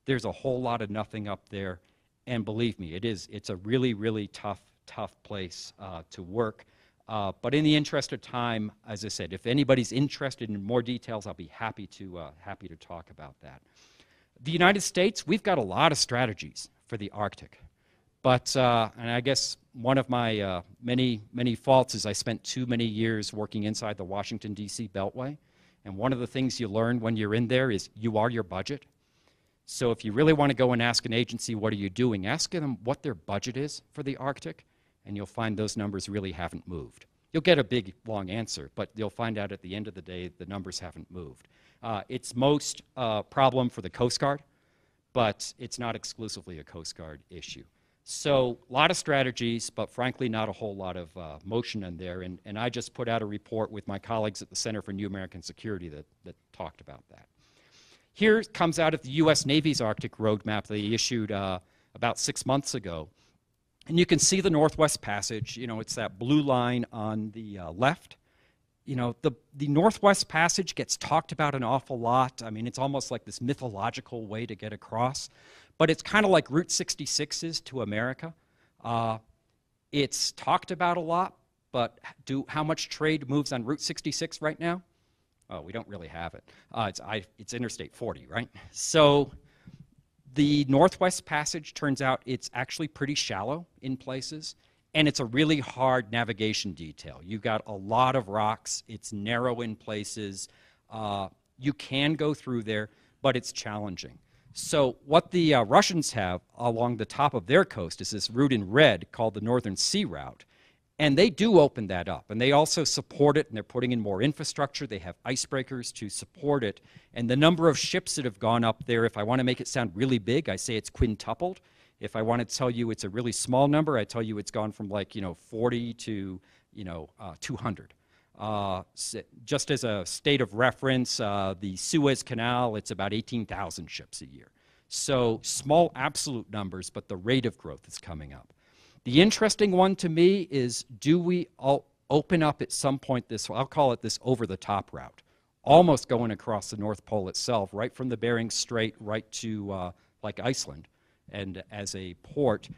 There's a whole lot of nothing up there. And believe me, it's a really, really tough place to work. But in the interest of time, as I said, if anybody's interested in more details, I'll be happy to talk about that. The United States, we've got a lot of strategies for the Arctic. But, and I guess one of my many faults is I spent too many years working inside the Washington, D.C. Beltway. And one of the things you learn when you're in there is you are your budget. So if you really want to go and ask an agency, what are you doing, ask them what their budget is for the Arctic, and you'll find those numbers really haven't moved. You'll get a big, long answer, but you'll find out at the end of the day the numbers haven't moved. It's most problem for the Coast Guard, but it's not exclusively a Coast Guard issue. So a lot of strategies, but frankly not a whole lot of motion in there. And I just put out a report with my colleagues at the Center for New American Security that talked about that. Here comes out of the U.S. Navy's Arctic Roadmap they issued about 6 months ago. And you can see the Northwest Passage. It's that blue line on the left. The Northwest Passage gets talked about an awful lot. I mean, it's almost like this mythological way to get across. But it's kind of like Route 66 is to America. It's talked about a lot, but how much trade moves on Route 66 right now? Oh, we don't really have it. It's Interstate 40, right? So the Northwest Passage, turns out it's actually pretty shallow in places, and it's a really hard navigation detail. You've got a lot of rocks. It's narrow in places. You can go through there, but it's challenging. So what the Russians have along the top of their coast is this route in red called the Northern Sea Route. And they do open that up. And they also support it, and they're putting in more infrastructure. They have icebreakers to support it. And the number of ships that have gone up there, if I want to make it sound really big, I say it's quintupled. If I want to tell you it's a really small number, I tell you it's gone from 40 to 200. Just as a state of reference, the Suez Canal, it's about 18,000 ships a year. So small absolute numbers, but the rate of growth is coming up. The interesting one to me is, do we open up at some point this, I'll call it this over-the-top route, almost going across the North Pole itself, right from the Bering Strait right to like Iceland and as a port.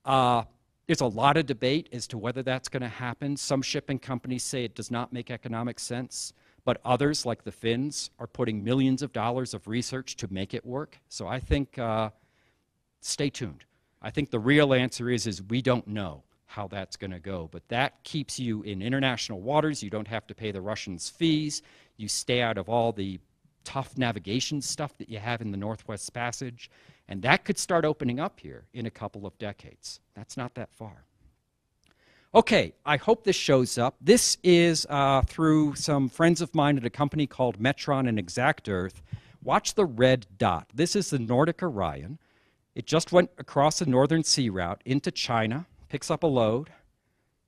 There's a lot of debate as to whether that's going to happen. Some shipping companies say it does not make economic sense, but others, like the Finns, are putting millions of dollars of research to make it work. So I think, stay tuned. I think the real answer is we don't know how that's going to go, but that keeps you in international waters. You don't have to pay the Russians fees. You stay out of all the tough navigation stuff that you have in the Northwest Passage. And that could start opening up here in a couple of decades. That's not that far. Okay, I hope this shows up. This is through some friends of mine at a company called Metron and Exact Earth. Watch the red dot. This is the Nordic Orion. It just went across the Northern Sea Route into China, picks up a load,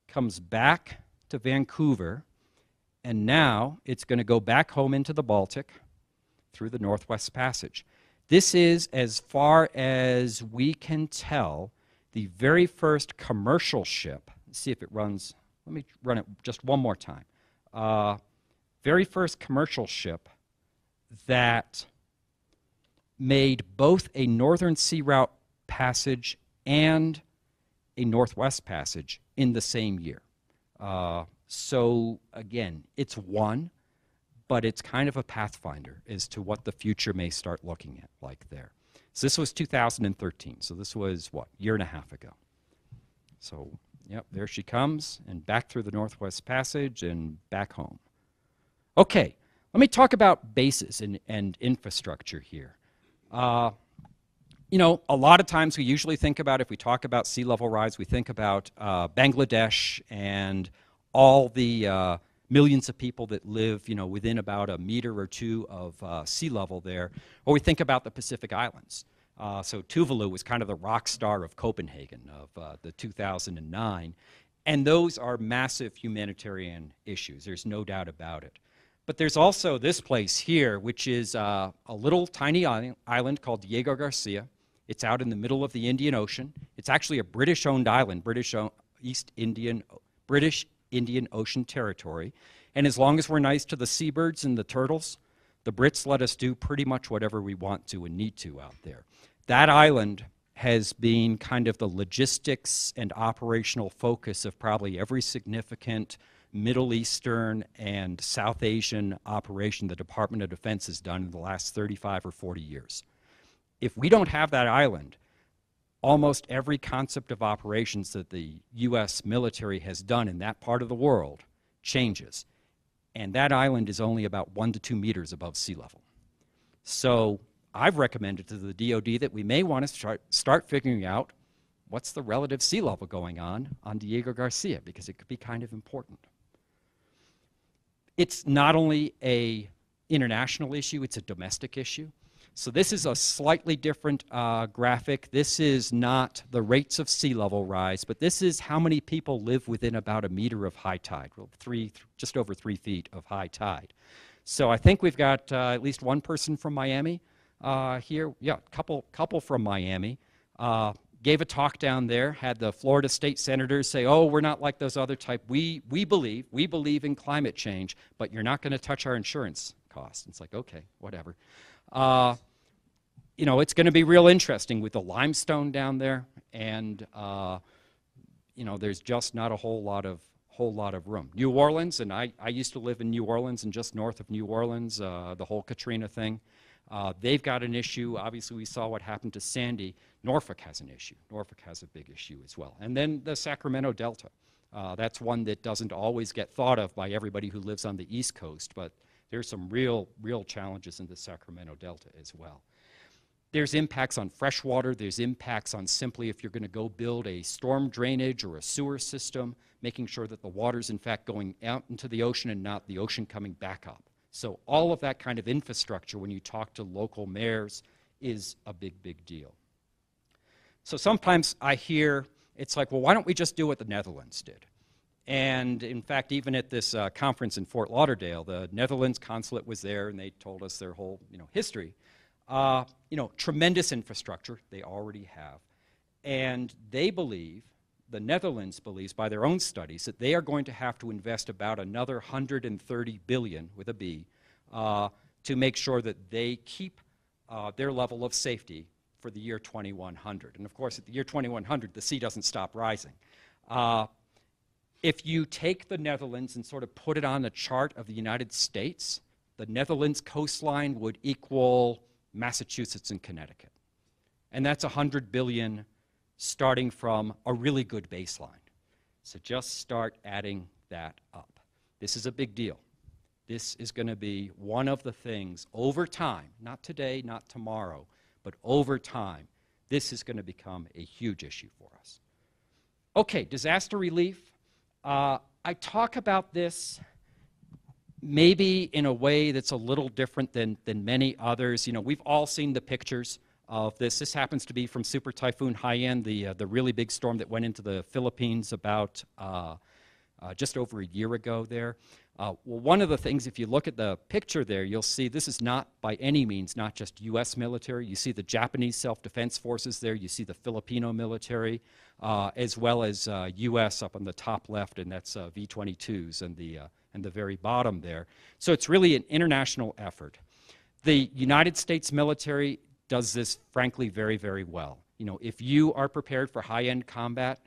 comes back to Vancouver, and now it's going to go back home into the Baltic through the Northwest Passage. This is, as far as we can tell, the very first commercial ship. Let's see if it runs. Let me run it just one more time. Very first commercial ship that made both a Northern Sea Route passage and a Northwest Passage in the same year. So again, it's one, but it's kind of a pathfinder as to what the future may start looking at like there. So this was 2013, so this was, what, year and a half ago. So, yep, there she comes, and back through the Northwest Passage and back home. Okay, let me talk about bases and infrastructure here. You know, a lot of times we usually think about, if we talk about sea level rise, we think about Bangladesh and all the millions of people that live, you know, within about a meter or two of sea level there, or we think about the Pacific Islands. So Tuvalu was kind of the rock star of Copenhagen of the 2009, and those are massive humanitarian issues. There's no doubt about it. But there's also this place here, which is a little tiny island called Diego Garcia. It's out in the middle of the Indian Ocean. It's actually a British-owned island, British Indian Ocean territory. And as long as we're nice to the seabirds and the turtles, the Brits let us do pretty much whatever we want to and need to out there. That island has been kind of the logistics and operational focus of probably every significant Middle Eastern and South Asian operation the Department of Defense has done in the last 35 or 40 years. If we don't have that island, almost every concept of operations that the U.S. military has done in that part of the world changes. And that island is only about 1 to 2 meters above sea level. So I've recommended to the DoD that we may want to start figuring out what's the relative sea level going on Diego Garcia, because it could be kind of important. It's not only an international issue, it's a domestic issue. So this is a slightly different graphic. This is not the rates of sea level rise, but this is how many people live within about a meter of high tide, well, just over 3 feet of high tide. So I think we've got at least one person from Miami here. Yeah, couple from Miami. Gave a talk down there, had the Florida state senators say, oh, we're not like those other type. We believe in climate change, but you're not going to touch our insurance costs. It's like, okay, whatever. You know, it's going to be real interesting with the limestone down there, and you know, there's just not a whole lot of room. New Orleans, and I used to live in New Orleans and just north of New Orleans, the whole Katrina thing. They've got an issue. Obviously, we saw what happened to Sandy. Norfolk has an issue. Norfolk has a big issue as well. And then the Sacramento Delta. That's one that doesn't always get thought of by everybody who lives on the East Coast, but there's some real challenges in the Sacramento Delta as well. There's impacts on freshwater. There's impacts on simply if you're going to go build a storm drainage or a sewer system, making sure that the water's in fact going out into the ocean and not the ocean coming back up. So all of that kind of infrastructure, when you talk to local mayors, is a big deal. So sometimes I hear, it's like, well, why don't we just do what the Netherlands did? And in fact, even at this conference in Fort Lauderdale, the Netherlands consulate was there, and they told us their whole, history. Tremendous infrastructure they already have. And they believe, the Netherlands believes by their own studies, that they are going to have to invest about another 130 billion, with a B, to make sure that they keep their level of safety for the year 2100. And of course, at the year 2100, the sea doesn't stop rising. If you take the Netherlands and sort of put it on the chart of the United States, the Netherlands coastline would equal Massachusetts and Connecticut. And that's 100 billion starting from a really good baseline. So just start adding that up. This is a big deal. This is going to be one of the things over time, not today, not tomorrow, but over time, this is going to become a huge issue for us. Okay, disaster relief. I talk about this maybe in a way that's a little different than many others. We've all seen the pictures of this. This happens to be from Super Typhoon Haiyan, the really big storm that went into the Philippines about just over a year ago there. Well, one of the things, if you look at the picture there, you'll see this is not by any means not just U.S. military. You see the Japanese self-defense forces there. You see the Filipino military, as well as U.S. up on the top left, and that's V-22s and the very bottom there. So it's really an international effort. The United States military does this, frankly, very well. If you are prepared for high-end combat,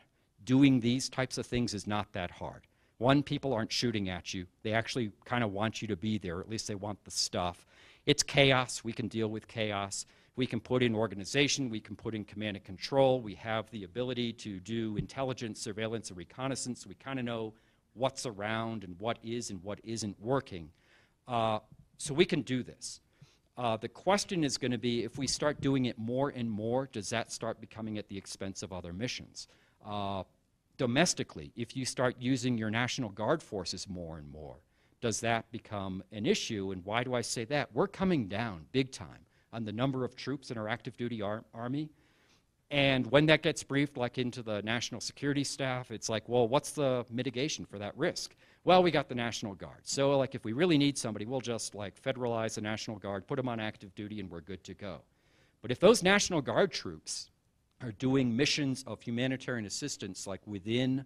doing these types of things is not that hard. One, people aren't shooting at you. They actually kind of want you to be there, or at least they want the stuff. It's chaos. We can deal with chaos. We can put in organization. We can put in command and control. We have the ability to do intelligence, surveillance, and reconnaissance. We kind of know what's around and what is and what isn't working. So we can do this. The question is going to be, if we start doing it more and more, does that start becoming at the expense of other missions? Domestically, if you start using your National Guard forces more and more, does that become an issue? And why do I say that? We're coming down big time on the number of troops in our active duty army. And when that gets briefed, like into the national security staff, it's like, well, what's the mitigation for that risk? Well, we got the National Guard. So like if we really need somebody, we'll just like federalize the National Guard, put them on active duty, and we're good to go. But if those National Guard troops are doing missions of humanitarian assistance like within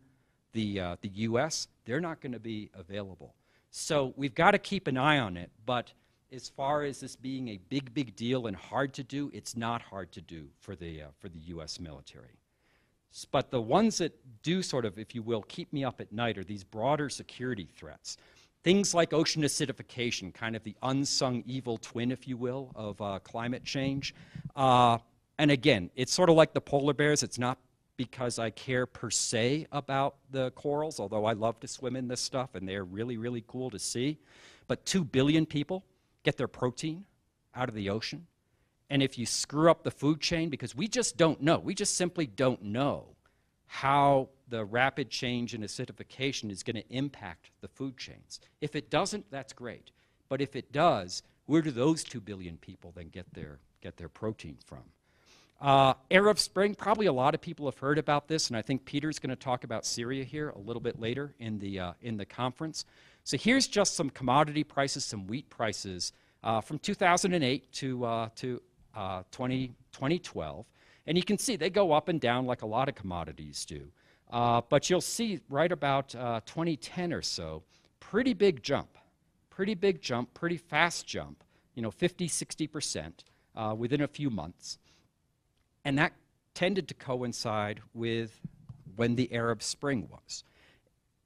the U.S., they're not going to be available. So we've got to keep an eye on it, but as far as this being a big, big deal and hard to do, it's not hard to do for the U.S. military. But the ones that do sort of, if you will, keep me up at night are these broader security threats. Things like ocean acidification, kind of the unsung evil twin, if you will, of climate change. And again, it's sort of like the polar bears. It's not because I care per se about the corals, although I love to swim in this stuff, and they're really, really cool to see. But 2 billion people get their protein out of the ocean. And if you screw up the food chain, because we just don't know, we just simply don't know how the rapid change in acidification is going to impact the food chains. If it doesn't, that's great. But if it does, where do those 2 billion people then get their protein from? Arab Spring, probably a lot of people have heard about this, and I think Peter's going to talk about Syria here a little bit later in the conference. So here's just some commodity prices, some wheat prices from 2008 to 2012. And you can see they go up and down like a lot of commodities do. But you'll see right about 2010 or so, pretty big jump, pretty fast jump, 50, 60% within a few months. And that tended to coincide with when the Arab Spring was.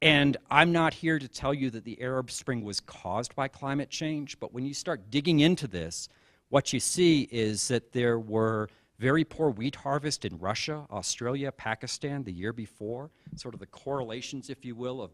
And I'm not here to tell you that the Arab Spring was caused by climate change, but when you start digging into this, what you see is that there were very poor wheat harvest in Russia, Australia, Pakistan the year before, sort of the correlations, if you will,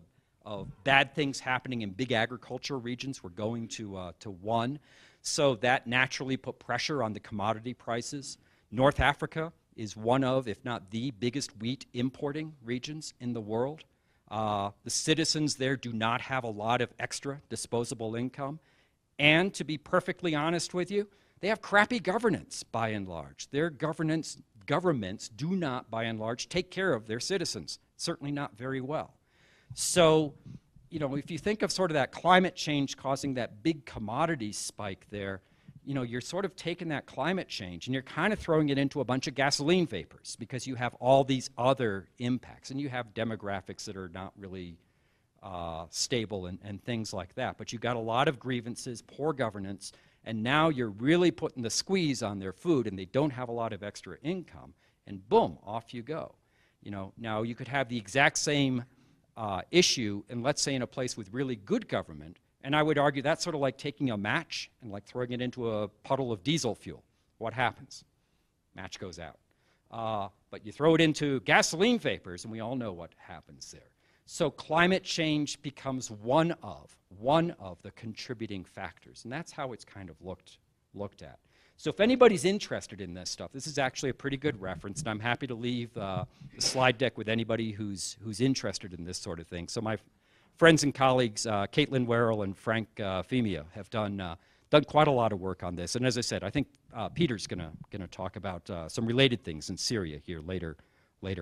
of bad things happening in big agricultural regions were going to one. So that naturally put pressure on the commodity prices. North Africa is one of, if not the biggest wheat importing regions in the world. The citizens there do not have a lot of extra disposable income. And to be perfectly honest with you, they have crappy governance by and large. Their governments do not, by and large, take care of their citizens, certainly not very well. So, if you think of sort of that climate change causing that big commodity spike there, you're sort of taking that climate change and you're kind of throwing it into a bunch of gasoline vapors because you have all these other impacts and you have demographics that are not really stable and things like that. But you've got a lot of grievances, poor governance, and now you're really putting the squeeze on their food and they don't have a lot of extra income, and boom, off you go. Now you could have the exact same issue, and let's say in a place with really good government, and I would argue that's sort of like taking a match and like throwing it into a puddle of diesel fuel. What happens? Match goes out. But you throw it into gasoline vapors, and we all know what happens there. So climate change becomes one of the contributing factors, and that's how it's kind of looked at. So if anybody's interested in this stuff, this is actually a pretty good reference, and I'm happy to leave the slide deck with anybody who's interested in this sort of thing. So my friends and colleagues, Caitlin Werrell and Frank Femia, have done quite a lot of work on this. And as I said, I think Peter's gonna talk about some related things in Syria here later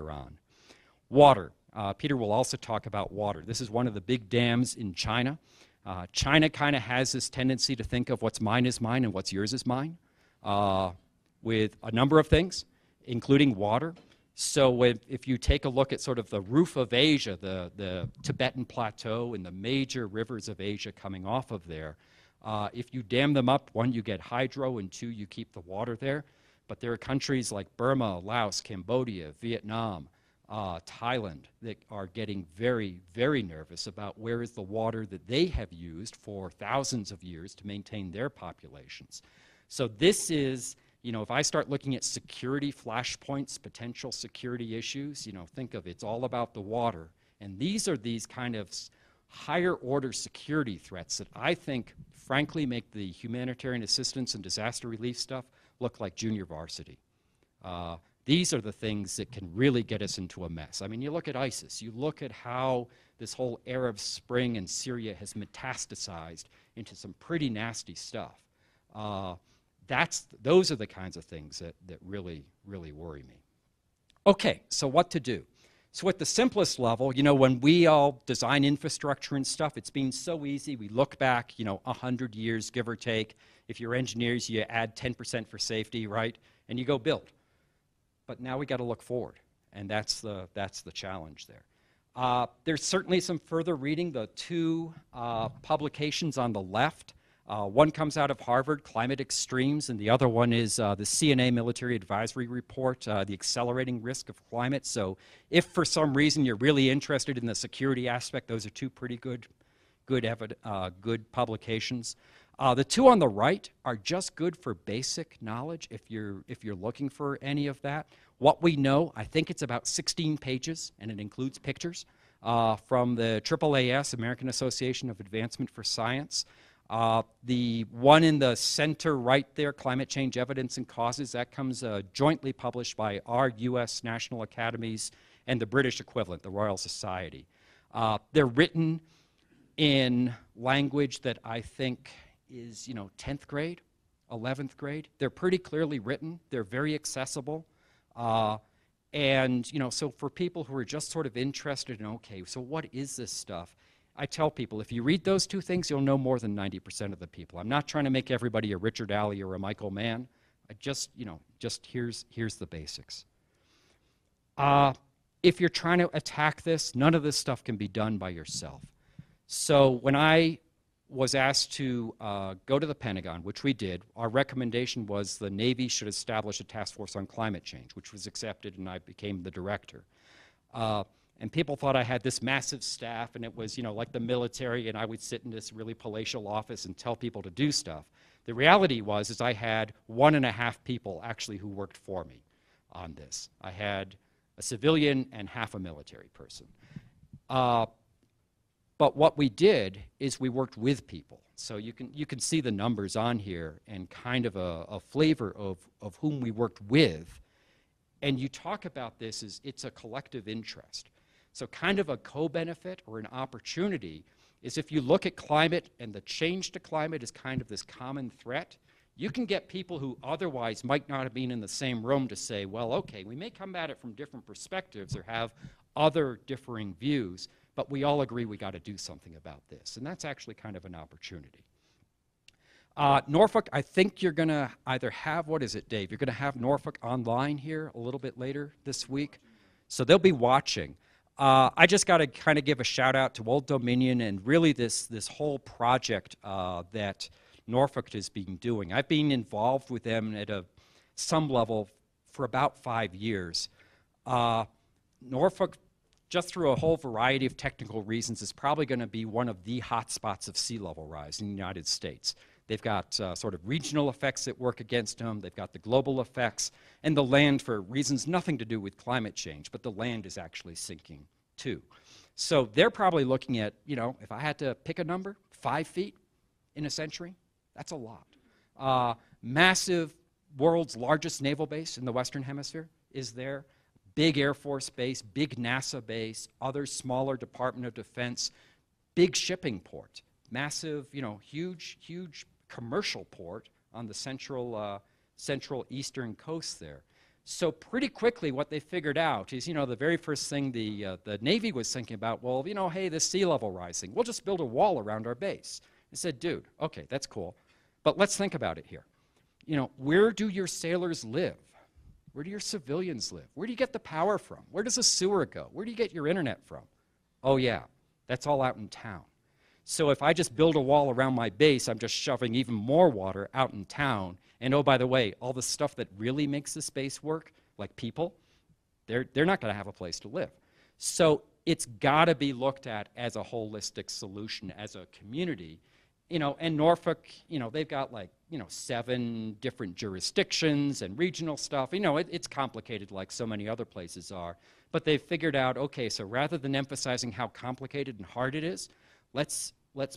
on. Water. Peter will also talk about water. This is one of the big dams in China. China kind of has this tendency to think of what's mine is mine and what's yours is mine, with a number of things, including water. So if you take a look at sort of the roof of Asia, the Tibetan Plateau and the major rivers of Asia coming off of there, if you dam them up, one, you get hydro, and two, you keep the water there. But there are countries like Burma, Laos, Cambodia, Vietnam, Thailand, that are getting very, very nervous about where is the water that they have used for thousands of years to maintain their populations. So this is, you know, if I start looking at security flashpoints, potential security issues, you know, think of it's all about the water. And these are these kind of higher order security threats that I think, frankly, make the humanitarian assistance and disaster relief stuff look like junior varsity. These are the things that can really get us into a mess. I mean, you look at ISIS, you look at how this whole Arab Spring in Syria has metastasized into some pretty nasty stuff. Those are the kinds of things that really, really worry me. Okay, so what to do? So at the simplest level, you know, when we all design infrastructure and stuff, it's been so easy. We look back, you know, 100 years, give or take. If you're engineers, you add 10% for safety, right? And you go build. But now we got to look forward, and that's the challenge there. There's certainly some further reading. The two publications on the left, one comes out of Harvard, Climate Extremes, and the other one is the CNA Military Advisory Report, The Accelerating Risk of Climate. So if for some reason you're really interested in the security aspect, those are two pretty good publications. The two on the right are just good for basic knowledge if you're looking for any of that. What we know, I think it's about 16 pages, and it includes pictures from the AAAS, American Association of Advancement for Science. The one in the center right there, Climate Change Evidence and Causes, that comes jointly published by our U.S. National Academies and the British equivalent, the Royal Society. They're written in language that I think is, you know, 10th grade, 11th grade. They're pretty clearly written. They're very accessible. And, you know, so for people who are just sort of interested in, okay, so what is this stuff? I tell people, if you read those two things, you'll know more than 90% of the people. I'm not trying to make everybody a Richard Alley or a Michael Mann. I just, you know, just here's the basics. If you're trying to attack this, none of this stuff can be done by yourself. So when I was asked to go to the Pentagon, which we did, our recommendation was the Navy should establish a task force on climate change, which was accepted, and I became the director. And people thought I had this massive staff, and it was, you know, like the military, and I would sit in this really palatial office and tell people to do stuff. The reality was I had 1.5 people actually who worked for me on this. I had a civilian and half a military person. But what we did is we worked with people. So you can see the numbers on here and kind of a flavor of whom we worked with. And you talk about this as it's a collective interest. So kind of a co-benefit or an opportunity is if you look at climate and the change to climate is kind of this common threat, you can get people who otherwise might not have been in the same room to say, well, okay, we may come at it from different perspectives or have other differing views, but we all agree we got to do something about this. And that's actually kind of an opportunity. Norfolk, I think you're going to either have, what is it, Dave? You're going to have Norfolk online here a little bit later this week. So they'll be watching. I just got to kind of give a shout out to Old Dominion and really this whole project that Norfolk has been doing. I've been involved with them at some level for about 5 years. Norfolk, just through a whole variety of technical reasons, is probably going to be one of the hot spots of sea level rise in the United States. They've got sort of regional effects that work against them. They've got the global effects. And the land, for reasons nothing to do with climate change, but the land is actually sinking too. So they're probably looking at, you know, if I had to pick a number, 5 feet in a century, that's a lot. Massive, world's largest naval base in the Western Hemisphere is there. Big Air Force base, big NASA base, other smaller Department of Defense, big shipping port, massive, you know, huge commercial port on the central eastern coast there. So pretty quickly what they figured out is, you know, the very first thing the Navy was thinking about, well, you know, hey, this sea level rising, we'll just build a wall around our base. They said, dude, okay, that's cool, but let's think about it here. You know, where do your sailors live? Where do your civilians live? Where do you get the power from? Where does the sewer go? Where do you get your internet from? Oh yeah, that's all out in town. So if I just build a wall around my base, I'm just shoving even more water out in town. And oh, by the way, all the stuff that really makes the space work, like people, They're not going to have a place to live. So it's got to be looked at as a holistic solution, as a community. And Norfolk, they've got like, 7 different jurisdictions and regional stuff. It's complicated like so many other places are. But they've figured out, okay, so rather than emphasizing how complicated and hard it is, let's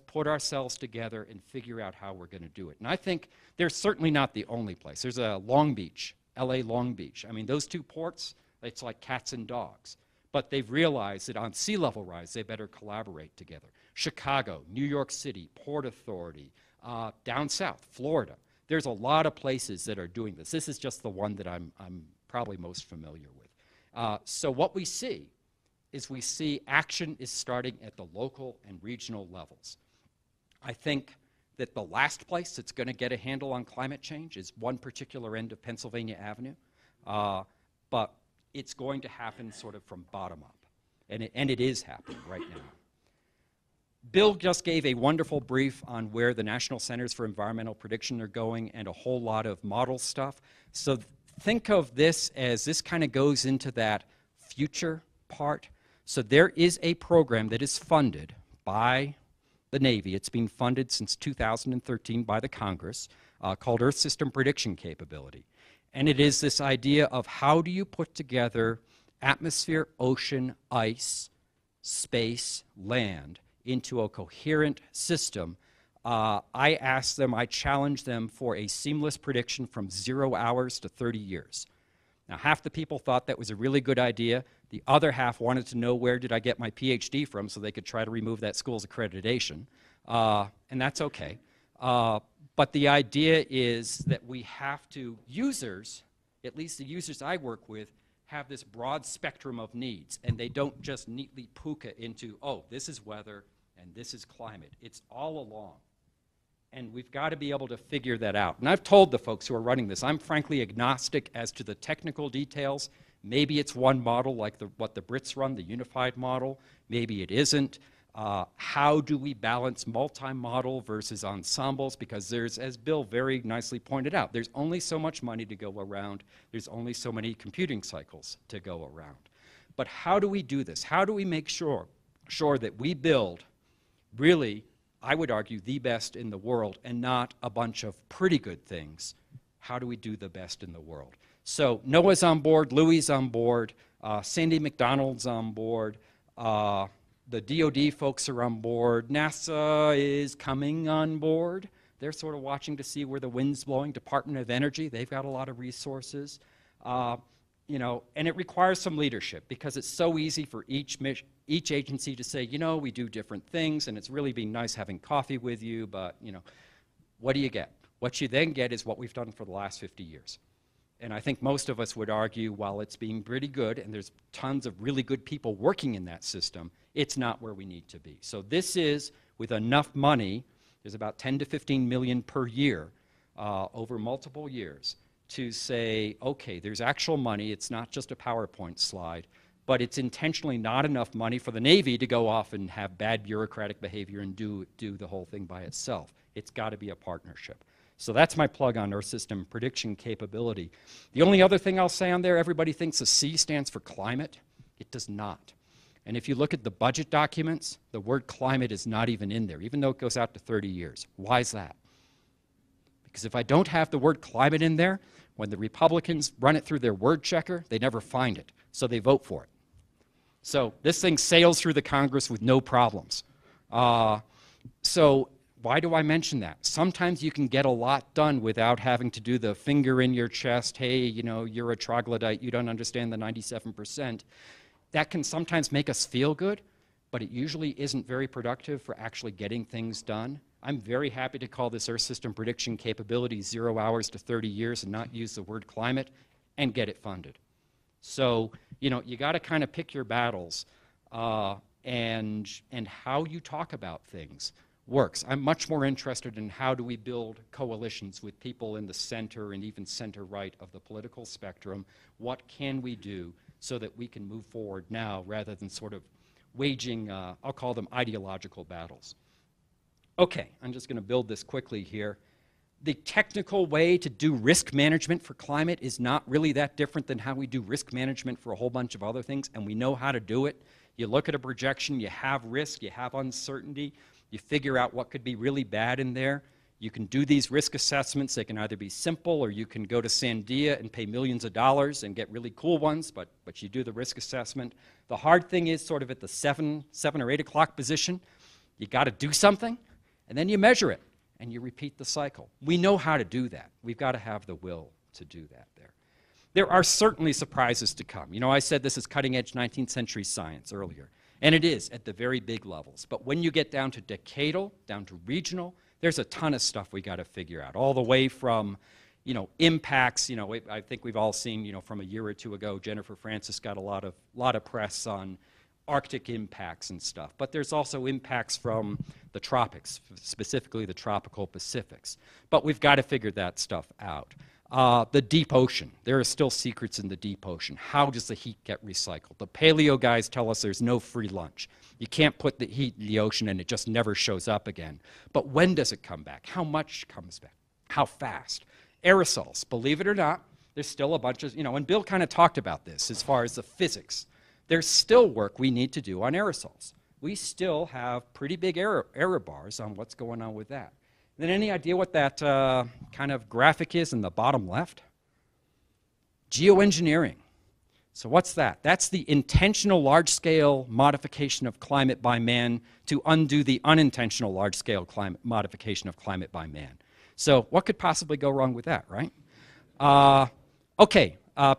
put ourselves together and figure out how we're going to do it. And I think they're certainly not the only place. There's a Long Beach, LA Long Beach. I mean, those 2 ports, it's like cats and dogs. But they've realized that on sea level rise, they better collaborate together. Chicago, New York City, Port Authority, down south, Florida. There's a lot of places that are doing this. This is just the one that I'm probably most familiar with. So what we see is action is starting at the local and regional levels. I think that the last place that's going to get a handle on climate change is one particular end of Pennsylvania Avenue, but it's going to happen sort of from bottom up, and it is happening right now. Bill just gave a wonderful brief on where the National Centers for Environmental Prediction are going and a whole lot of model stuff. So think of this as this kind of goes into that future part. So there is a program that is funded by the Navy. It's been funded since 2013 by the Congress called Earth System Prediction Capability. And it is this idea of how do you put together atmosphere, ocean, ice, space, land into a coherent system. I challenged them for a seamless prediction from 0 hours to 30 years. Now, half the people thought that was a really good idea. The other half wanted to know where did I get my PhD from so they could try to remove that school's accreditation. And that's okay. But the idea is that we have to, users, at least the users I work with, have this broad spectrum of needs, and they don't just neatly puka into, oh, this is weather and this is climate. It's all along. And we've got to be able to figure that out. And I've told the folks who are running this, I'm frankly agnostic as to the technical details. Maybe it's one model like what the Brits run, the unified model. Maybe it isn't. How do we balance multi-model versus ensembles? Because there's, as Bill very nicely pointed out, there's only so much money to go around. There's only so many computing cycles to go around. But how do we do this? How do we make sure that we build really, I would argue, the best in the world and not a bunch of pretty good things? How do we do the best in the world? So NOAA's on board, Louie's on board, Sandy McDonald's on board, the DoD folks are on board, NASA is coming on board. They're sort of watching to see where the wind's blowing. Department of Energy, they've got a lot of resources. And it requires some leadership because it's so easy for each agency to say, we do different things and it's really been nice having coffee with you, but, what do you get? What you then get is what we've done for the last 50 years. And I think most of us would argue, while it's being pretty good and there's tons of really good people working in that system, it's not where we need to be. So this is, with enough money, there's about 10 to 15 million per year over multiple years, to say, okay, there's actual money, it's not just a PowerPoint slide, but it's intentionally not enough money for the Navy to go off and have bad bureaucratic behavior and do the whole thing by itself. It's got to be a partnership. So that's my plug on Earth System Prediction Capability. The only other thing I'll say on there, everybody thinks the C stands for climate. It does not. And if you look at the budget documents, the word climate is not even in there, even though it goes out to 30 years. Why is that? Because if I don't have the word climate in there, when the Republicans run it through their word checker, they never find it, so they vote for it. So this thing sails through the Congress with no problems. So why do I mention that? Sometimes you can get a lot done without having to do the finger in your chest, hey, you're a troglodyte, you don't understand the 97%. That can sometimes make us feel good, but it usually isn't very productive for actually getting things done. I'm very happy to call this Earth System Prediction Capability 0 hours to 30 years and not use the word climate and get it funded. So, you got to kind of pick your battles, and how you talk about things works. I'm much more interested in how do we build coalitions with people in the center and even center-right of the political spectrum. What can we do so that we can move forward now rather than sort of waging, I'll call them ideological battles. Okay, I'm just going to build this quickly here. the technical way to do risk management for climate is not really that different than how we do risk management for a whole bunch of other things, and we know how to do it. You look at a projection, you have risk, you have uncertainty, you figure out what could be really bad in there. You can do these risk assessments. They can either be simple, or you can go to Sandia and pay millions of dollars and get really cool ones, but you do the risk assessment. The hard thing is sort of at the 7 or 8 o'clock position. You got to do something, and then you measure it, and you repeat the cycle. We know how to do that. We've got to have the will to do that there. There are certainly surprises to come. You know, I said this is cutting-edge 19th century science earlier, and it is at the very big levels. But when you get down to decadal, down to regional, there's a ton of stuff we got to figure out, all the way from, you know, impacts. You know, I think we've all seen, you know, from a year or two ago, Jennifer Francis got a lot of press on Arctic impacts and stuff. But there's also impacts from the tropics, specifically the tropical Pacifics. But we've got to figure that stuff out. The deep ocean. There are still secrets in the deep ocean. How does the heat get recycled? The paleo guys tell us there's no free lunch. You can't put the heat in the ocean and it just never shows up again. But when does it come back? How much comes back? How fast? Aerosols, believe it or not, there's still a bunch of, you know, and Bill kind of talked about this as far as the physics. There's still work we need to do on aerosols. We still have pretty big error bars on what's going on with that. Then any idea what that kind of graphic is in the bottom left? Geoengineering. So what's that? That's the intentional large-scale modification of climate by man to undo the unintentional large-scale modification of climate by man. So what could possibly go wrong with that, right?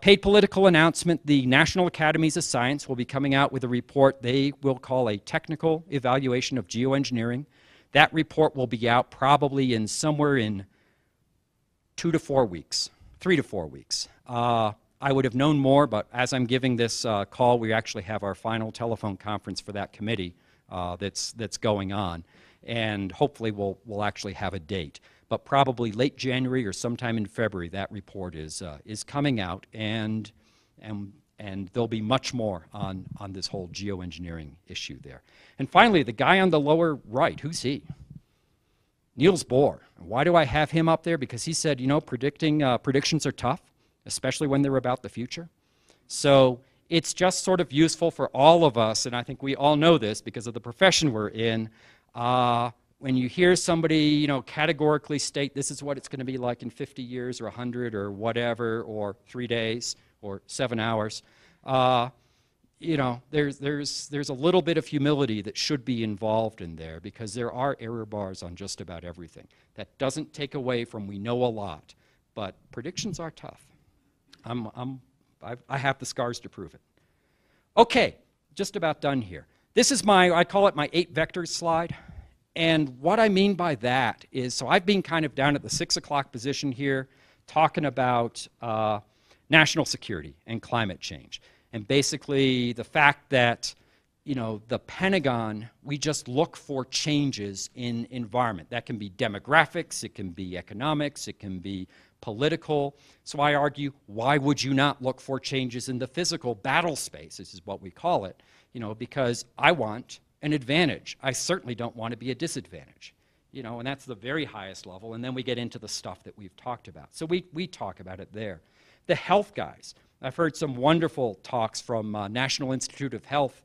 Paid political announcement. The National Academies of Science will be coming out with a report they will call a technical evaluation of geoengineering. That report will be out probably in somewhere in 2 to 4 weeks, 3 to 4 weeks. I would have known more, but as I'm giving this call, we actually have our final telephone conference for that committee that's going on, and hopefully we'll actually have a date. But probably late January or sometime in February, that report is coming out, and there'll be much more on this whole geoengineering issue there. And finally, the guy on the lower right, who's he? Niels Bohr. Why do I have him up there? Because he said, you know, predictions are tough, especially when they're about the future. So it's just sort of useful for all of us, and I think we all know this because of the profession we're in. When you hear somebody, you know, categorically state this is what it's going to be like in 50 years or 100 or whatever, or 3 days or 7 hours, you know, there's a little bit of humility that should be involved in there, because there are error bars on just about everything. That doesn't take away from we know a lot, but predictions are tough. I have the scars to prove it. Okay, just about done here. This is I call it my 8 vectors slide. And what I mean by that is, so I've been kind of down at the 6 o'clock position here, talking about national security and climate change. And basically the fact that, you know, the Pentagon, we just look for changes in environment. That can be demographics, it can be economics, it can be political. So I argue, why would you not look for changes in the physical battle space? This is what we call it, you know, because I want an advantage. I certainly don't want to be a disadvantage, you know, and that's the very highest level. And then we get into the stuff that we've talked about. So we talk about it there. The health guys. I've heard some wonderful talks from National Institute of Health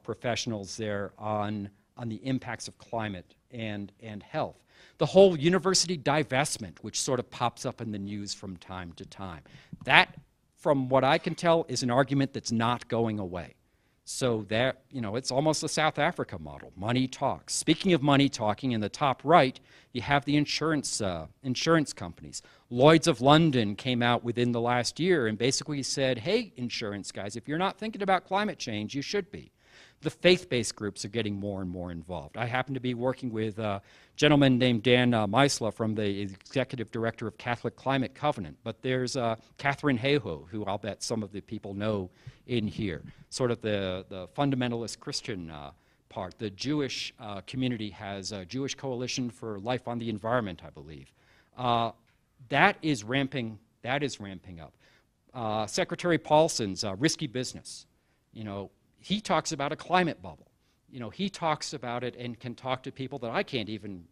professionals there on the impacts of climate and health. The whole university divestment, which sort of pops up in the news from time to time. That, from what I can tell, is an argument that's not going away. So that, you know, it's almost a South Africa model. Money talks. Speaking of money talking, in the top right, you have the insurance companies. Lloyd's of London came out within the last year and basically said, hey, insurance guys, if you're not thinking about climate change, you should be. The faith-based groups are getting more and more involved. I happen to be working with a gentleman named Dan Meisler from the executive director of Catholic Climate Covenant, but there's Catherine Hayhoe, who I'll bet some of the people know in here, sort of the fundamentalist Christian part. The Jewish community has a Jewish Coalition for Life on the Environment, I believe. That is ramping up. Secretary Paulson's risky business, you know, he talks about a climate bubble. You know, he talks about it and can talk to people that I can't even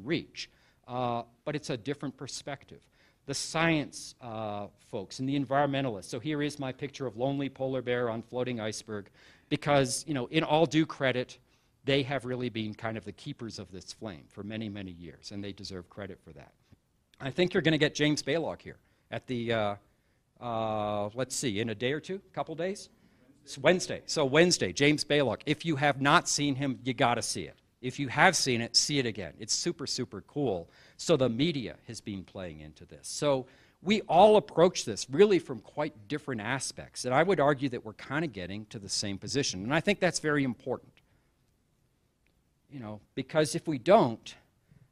reach. but it's a different perspective. The science folks and the environmentalists. So here is my picture of lonely polar bear on floating iceberg, because, you know, in all due credit, they have really been kind of the keepers of this flame for many, many years, and they deserve credit for that. I think you're going to get James Baylock here at the, let's see, in a day or two, couple days? It's Wednesday. So Wednesday, James Baylock. If you have not seen him, you got to see it. If you have seen it, see it again. It's super, super cool. So the media has been playing into this. So we all approach this really from quite different aspects. And I would argue that we're kind of getting to the same position. And I think that's very important. You know, because if we don't,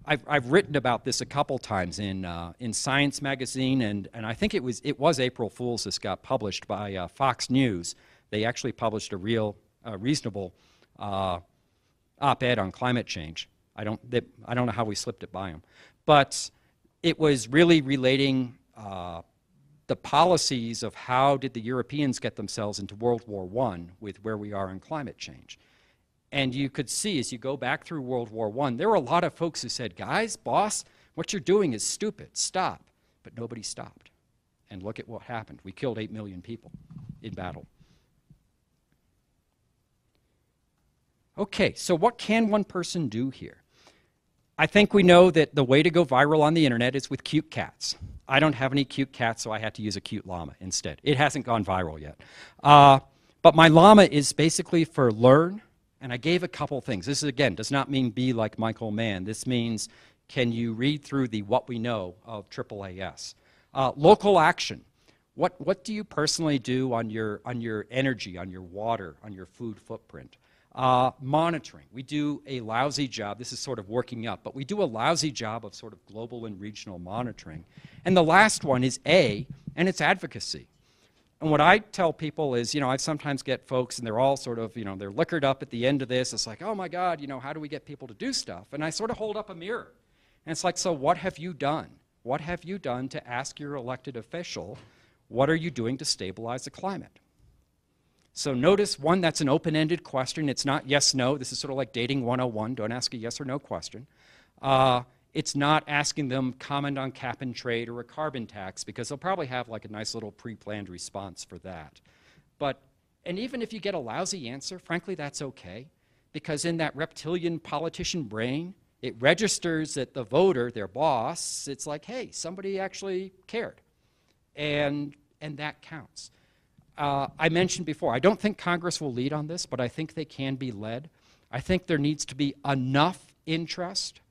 I've written about this a couple times in Science Magazine, and I think it was April Fool's. This got published by Fox News. They actually published a reasonable op-ed on climate change. I don't know how we slipped it by them, but it was really relating the policies of how did the Europeans get themselves into World War I with where we are in climate change. And you could see as you go back through World War I, there were a lot of folks who said, guys, boss, what you're doing is stupid, stop. But nobody stopped. And look at what happened. We killed 8 million people in battle. Okay, so what can one person do here? I think we know that the way to go viral on the internet is with cute cats. I don't have any cute cats, so I had to use a cute llama instead. It hasn't gone viral yet. But my llama is basically for learn, and I gave a couple things. This, again, does not mean be like Michael Mann. This means can you read through the what we know of AAAS. Local action. What do you personally do on your energy, on your water, on your food footprint? Monitoring. We do a lousy job. This is sort of working up, but we do a lousy job of sort of global and regional monitoring. And the last one is A, and it's advocacy. And what I tell people is, you know, I sometimes get folks, and they're all sort of, you know, they're liquored up at the end of this. It's like, oh my God, you know, how do we get people to do stuff? And I sort of hold up a mirror. And it's like, so what have you done? What have you done to ask your elected official, what are you doing to stabilize the climate? So notice, one, that's an open-ended question. It's not yes, no. This is sort of like dating 101. Don't ask a yes or no question. It's not asking them comment on cap and trade or a carbon tax, because they'll probably have like a nice little pre-planned response for that. But, and even if you get a lousy answer, frankly, that's okay, because in that reptilian politician brain, it registers that the voter, their boss, it's like, hey, somebody actually cared. And that counts. I mentioned before, I don't think Congress will lead on this, but I think they can be led. I think there needs to be enough interest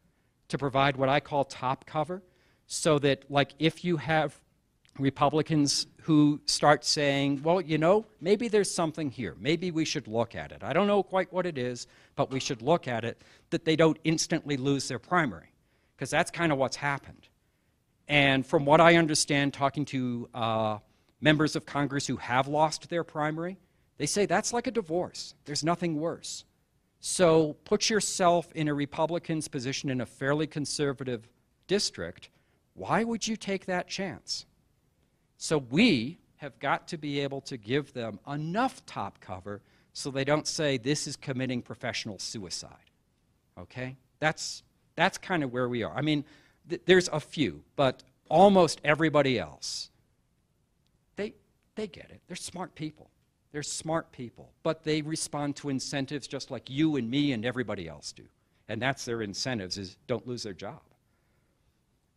to provide what I call top cover, so that, like, if you have Republicans who start saying, well, you know, maybe there's something here. Maybe we should look at it. I don't know quite what it is, but we should look at it, that they don't instantly lose their primary, because that's kind of what's happened. And from what I understand, talking to members of Congress who have lost their primary, they say that's like a divorce. There's nothing worse. So put yourself in a Republican's position in a fairly conservative district. Why would you take that chance? So we have got to be able to give them enough top cover so they don't say this is committing professional suicide. Okay? That's kind of where we are. I mean, there's a few, but almost everybody else, they get it. They're smart people. They're smart people, but they respond to incentives just like you and me and everybody else do. And that's their incentives, is don't lose their job.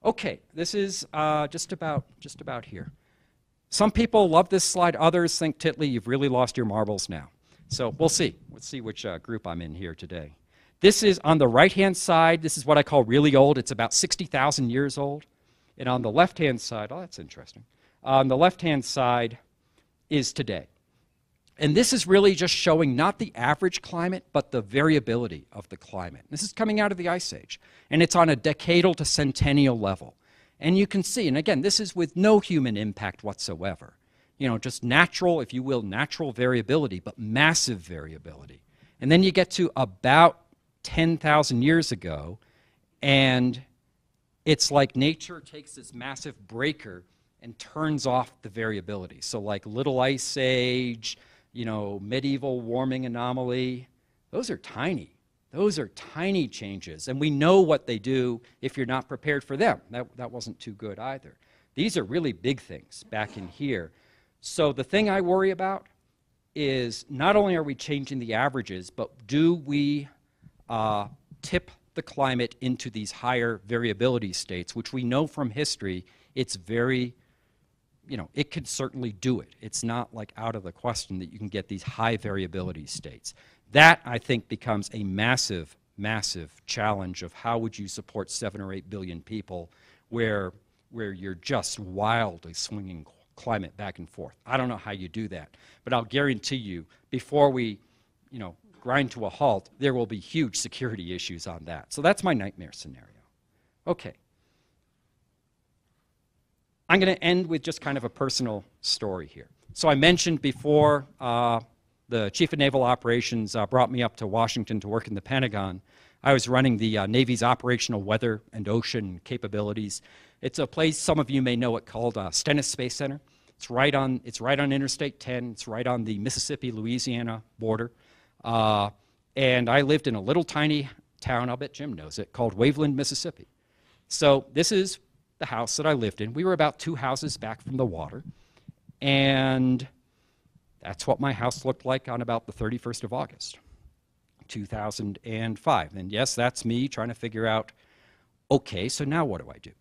Okay, this is just about here. Some people love this slide. Others think, Titley, you've really lost your marbles now. So we'll see. Let's see which group I'm in here today. This is on the right-hand side. This is what I call really old. It's about 60,000 years old. And on the left-hand side, oh, that's interesting. On the left-hand side is today. And this is really just showing not the average climate, but the variability of the climate. This is coming out of the Ice Age. And it's on a decadal to centennial level. And you can see, and again, this is with no human impact whatsoever. You know, just natural, if you will, natural variability, but massive variability. And then you get to about 10,000 years ago, and it's like nature takes this massive breaker and turns off the variability. So like Little Ice Age, you know, medieval warming anomaly, those are tiny. Those are tiny changes, and we know what they do if you're not prepared for them. That wasn't too good either. These are really big things back in here. So the thing I worry about is not only are we changing the averages, but do we tip the climate into these higher variability states, which we know from history it's very, it could certainly do it. It's not like out of the question that you can get these high variability states. That, I think, becomes a massive, massive challenge of how would you support 7 or 8 billion people where you're just wildly swinging climate back and forth. I don't know how you do that, but I'll guarantee you, before we, grind to a halt, there will be huge security issues on that. So that's my nightmare scenario. Okay. I'm going to end with just kind of a personal story here. So I mentioned before the Chief of Naval Operations brought me up to Washington to work in the Pentagon. I was running the Navy's operational weather and ocean capabilities. It's a place, some of you may know it, called Stennis Space Center. It's right on Interstate 10. It's right on the Mississippi-Louisiana border. And I lived in a little tiny town, I'll bet Jim knows it, called Waveland, Mississippi. So this is the house that I lived in. We were about 2 houses back from the water. And that's what my house looked like on about the 31st of August, 2005. And yes, that's me trying to figure out, okay, so now what do I do?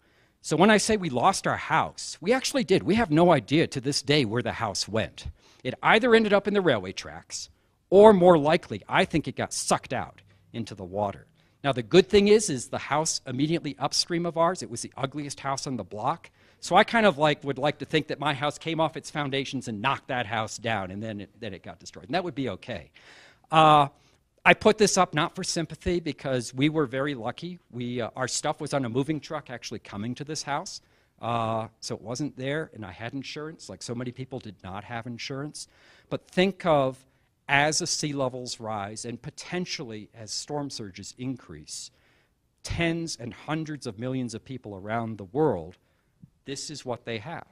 So when I say we lost our house, we actually did. We have no idea to this day where the house went. It either ended up in the railway tracks, or more likely, I think it got sucked out into the water. Now, the good thing is the house immediately upstream of ours, it was the ugliest house on the block. So I kind of would like to think that my house came off its foundations and knocked that house down, and then it got destroyed. And that would be okay. I put this up not for sympathy, because we were very lucky. Our stuff was on a moving truck actually coming to this house. So it wasn't there, and I had insurance, like so many people did not have insurance. But think of, as the sea levels rise and potentially as storm surges increase, tens and hundreds of millions of people around the world, this is what they have.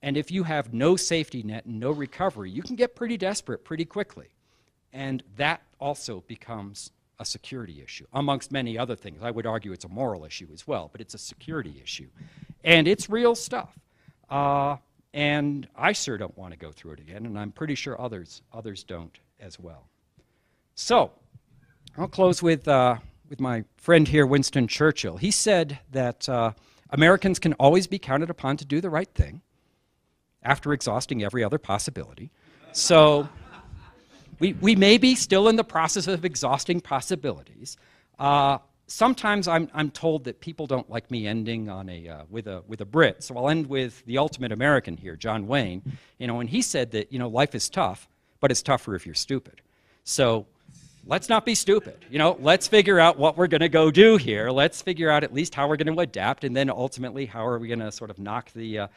And if you have no safety net and no recovery, you can get pretty desperate pretty quickly. And that also becomes a security issue, amongst many other things. I would argue it's a moral issue as well, but it's a security issue. And it's real stuff. And I sure don't want to go through it again, and I'm pretty sure others don't as well. So I'll close with my friend here, Winston Churchill. He said that Americans can always be counted upon to do the right thing after exhausting every other possibility. So we may be still in the process of exhausting possibilities. Sometimes I'm told that people don't like me ending on with a Brit, so I'll end with the ultimate American here, John Wayne. And he said that life is tough, but it's tougher if you're stupid. So let's not be stupid. Let's figure out what we're going to go do here. Let's figure out at least how we're going to adapt, and then ultimately how are we going to sort of knock the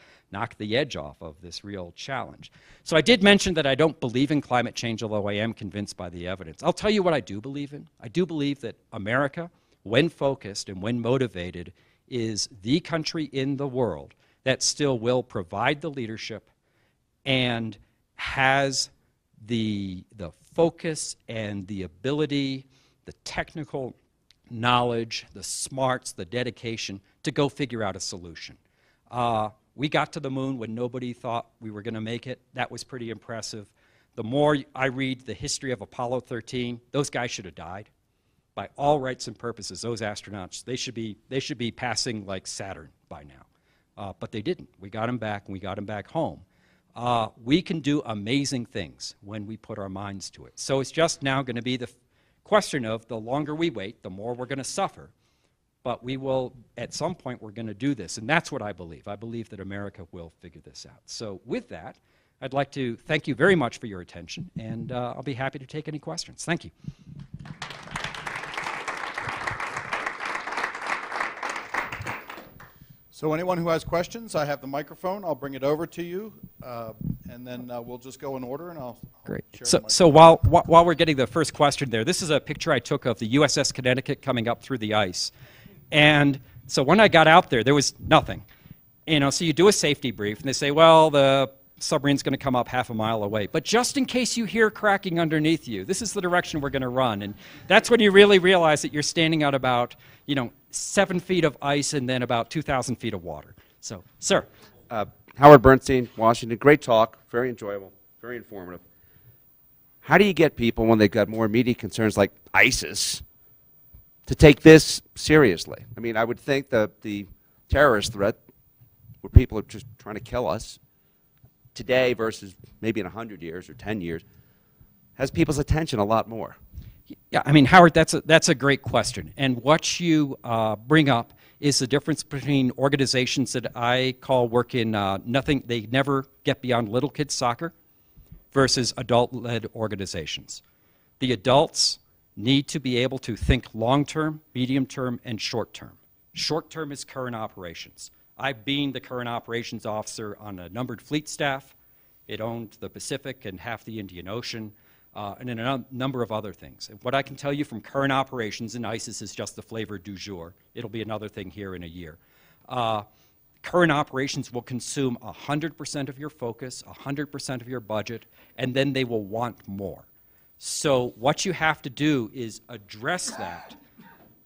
edge off of this real challenge. So I did mention that I don't believe in climate change, although I am convinced by the evidence. I'll tell you what I do believe in. I do believe that America, when focused and when motivated, is the country in the world that still will provide the leadership and has the focus and the ability, the technical knowledge, the smarts, the dedication to go figure out a solution. We got to the moon when nobody thought we were going to make it. That was pretty impressive. The more I read the history of Apollo 13, those guys should have died. By all rights and purposes, those astronauts, they should be passing like Saturn by now. But they didn't. We got them back, and we got them back home. We can do amazing things when we put our minds to it. So it's just now going to be the question of the longer we wait, the more we're going to suffer. But we will, at some point, we're going to do this. And that's what I believe. I believe that America will figure this out. So with that, I'd like to thank you very much for your attention, and I'll be happy to take any questions. Thank you. So anyone who has questions, I have the microphone. I'll bring it over to you, and then we'll just go in order, and I'll Great. share So while we're getting the first question there, this is a picture I took of the USS Connecticut coming up through the ice. And so when I got out there was nothing. So you do a safety brief, and they say, well, the submarine's going to come up half a mile away. But just in case you hear cracking underneath you, this is the direction we're going to run. And that's when you really realize that you're standing at about, 7 feet of ice and then about 2,000 feet of water. So, sir. Howard Bernstein, Washington. Great talk. Very enjoyable. Very informative. How do you get people, when they've got more immediate concerns like ISIS, to take this seriously? I mean, I would think that the terrorist threat, where people are just trying to kill us today versus maybe in 100 years or 10 years, has people's attention a lot more. Yeah, I mean, Howard, that's a great question. And what you bring up is the difference between organizations that I call work in nothing, they never get beyond little kids soccer, versus adult-led organizations. The adults need to be able to think long-term, medium-term, and short-term. Short-term is current operations. I've been the current operations officer on a numbered fleet staff. It owned the Pacific and half the Indian Ocean, and in a number of other things. And what I can tell you from current operations, and ISIS is just the flavor du jour. It'll be another thing here in a year. Current operations will consume 100% of your focus, 100% of your budget, and then they will want more. So what you have to do is address that.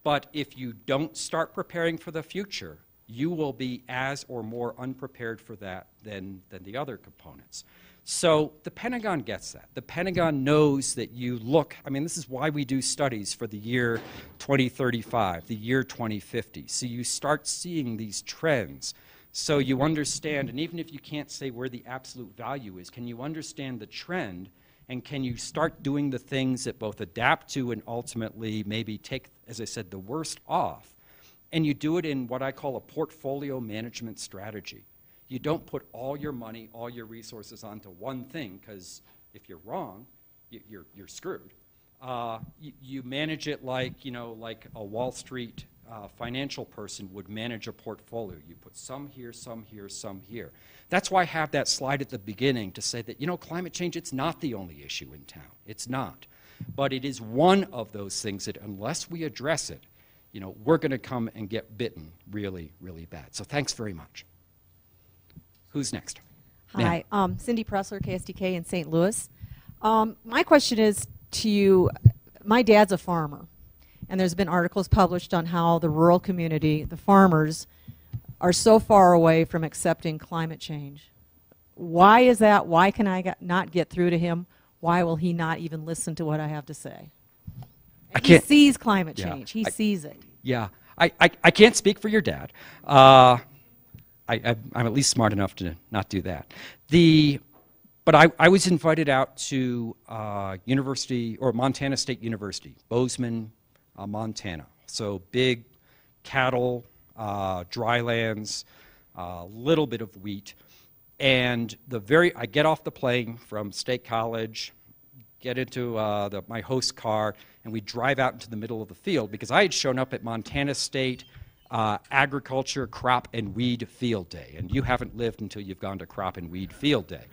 But if you don't start preparing for the future, you will be as or more unprepared for that than the other components. So the Pentagon gets that. The Pentagon knows that you look, I mean, this is why we do studies for the year 2035, the year 2050. So you start seeing these trends. So you understand, and even if you can't say where the absolute value is, can you understand the trend, and can you start doing the things that both adapt to and ultimately maybe take, as I said, the worst off, and you do it in what I call a portfolio management strategy. You don't put all your money, all your resources onto one thing, because if you're wrong, you're screwed. You manage it like, like a Wall Street financial person would manage a portfolio. You put some here, some here, some here. That's why I have that slide at the beginning to say that, climate change, it's not the only issue in town. It's not. But it is one of those things that unless we address it, we're going to come and get bitten really, really bad. So thanks very much. Who's next? Hi, Cindy Pressler, KSDK in St. Louis. My question is to you, my dad's a farmer, and there's been articles published on how the rural community, the farmers, are so far away from accepting climate change. Why is that? Why can I not get through to him? Why will he not even listen to what I have to say? He sees climate change. He sees it. Yeah, I can't speak for your dad. I'm at least smart enough to not do that. But I was invited out to University, or Montana State University, Bozeman, Montana. So big cattle, dry lands, a little bit of wheat. And I get off the plane from State College, get into my host car, and we drive out into the middle of the field because I had shown up at Montana State Agriculture, Crop, and Weed Field Day. And you haven't lived until you've gone to Crop and Weed Field Day.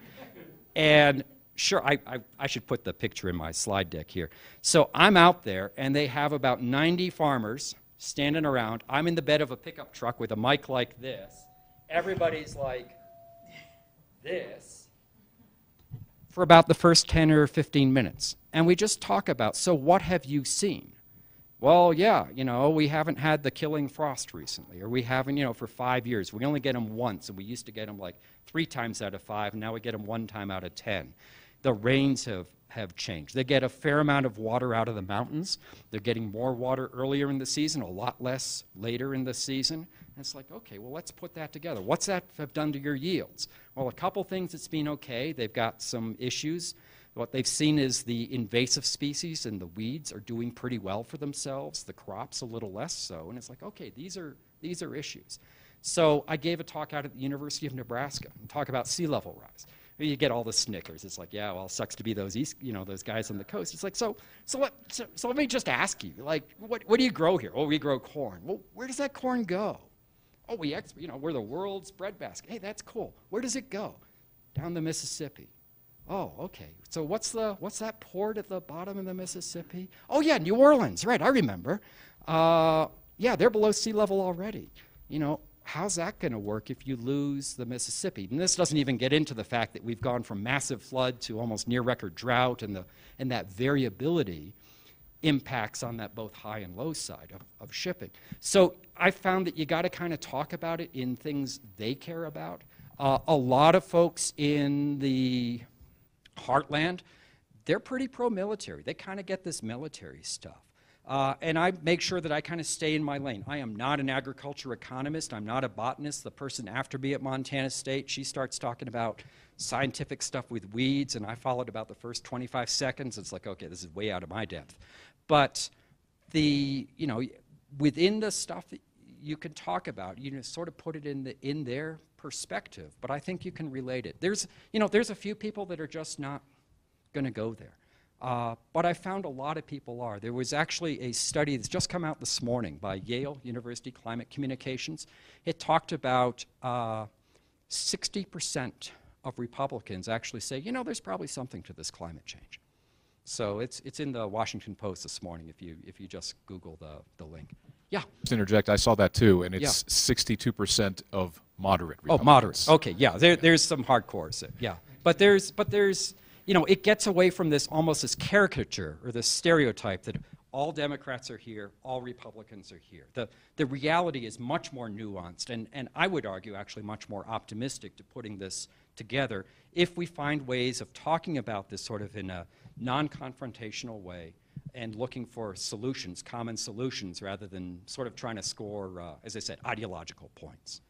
And sure, I should put the picture in my slide deck here. So I'm out there, and they have about 90 farmers standing around. I'm in the bed of a pickup truck with a mic like this. Everybody's like this for about the first 10 or 15 minutes. And we just talk about, so what have you seen? Well, yeah, we haven't had the killing frost recently, or we haven't, for 5 years. We only get them once, and we used to get them like 3 times out of 5, and now we get them 1 time out of 10. The rains have changed. They get a fair amount of water out of the mountains. They're getting more water earlier in the season, a lot less later in the season. And it's like, okay, well, let's put that together. What's that have done to your yields? Well, a couple things that's been okay. They've got some issues. What they've seen is the invasive species and the weeds are doing pretty well for themselves. The crops a little less so. And it's like, okay, these are issues. So I gave a talk out at the University of Nebraska and talk about sea level rise. You get all the snickers. It's like, yeah, well, it sucks to be those those guys on the coast. It's like, so let me just ask you, like, what do you grow here? Oh, we grow corn. Well, where does that corn go? Oh, we're the world's breadbasket. Hey, that's cool. Where does it go? Down the Mississippi. Oh, okay. So what's that port at the bottom of the Mississippi? Oh, yeah, New Orleans. Right, I remember. Yeah, they're below sea level already. how's that going to work if you lose the Mississippi? And this doesn't even get into the fact that we've gone from massive flood to almost near record drought, and that variability impacts on that both high and low side of shipping. So I found that you got to kind of talk about it in things they care about. A lot of folks in the heartland, they're pretty pro-military. They kind of get this military stuff. And I make sure that I kind of stay in my lane. I am not an agriculture economist. I'm not a botanist. The person after me at Montana State, she starts talking about scientific stuff with weeds, and I followed about the first 25 seconds. It's like, okay, this is way out of my depth. But within the stuff that you can talk about, sort of put it in their perspective. But I think you can relate it. There's a few people that are just not going to go there. But I found a lot of people are. There was actually a study that's just come out this morning by Yale University Climate Communications. It talked about 60% of Republicans actually say, there's probably something to this climate change. So it's in the Washington Post this morning if you just Google the link. Yeah. Just interject. I saw that too, and it's 62% of moderate Republicans. Oh, moderate. Okay, yeah. There's some hardcores. Yeah, but there's it gets away from this almost this caricature or this stereotype that all Democrats are here, all Republicans are here. The reality is much more nuanced, and I would argue actually much more optimistic to putting this together if we find ways of talking about this sort of in a non-confrontational way and looking for solutions, common solutions, rather than sort of trying to score, as I said, ideological points.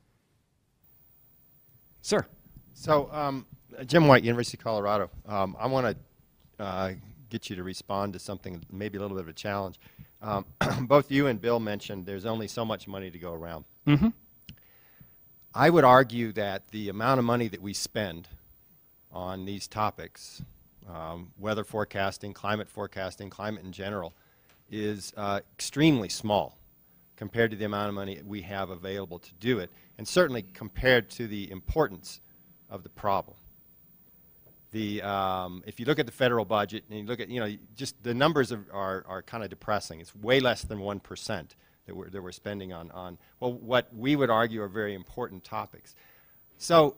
Sir. So, Jim White, University of Colorado. I want to get you to respond to something, maybe a little bit of a challenge. Both you and Bill mentioned there's only so much money to go around. Mm-hmm. I would argue that the amount of money that we spend on these topics, weather forecasting, climate in general, is extremely small compared to the amount of money we have available to do it, and certainly compared to the importance of the problem. If you look at the federal budget and you look at, just the numbers are kind of depressing. It's way less than 1% that we're spending on what we would argue are very important topics. So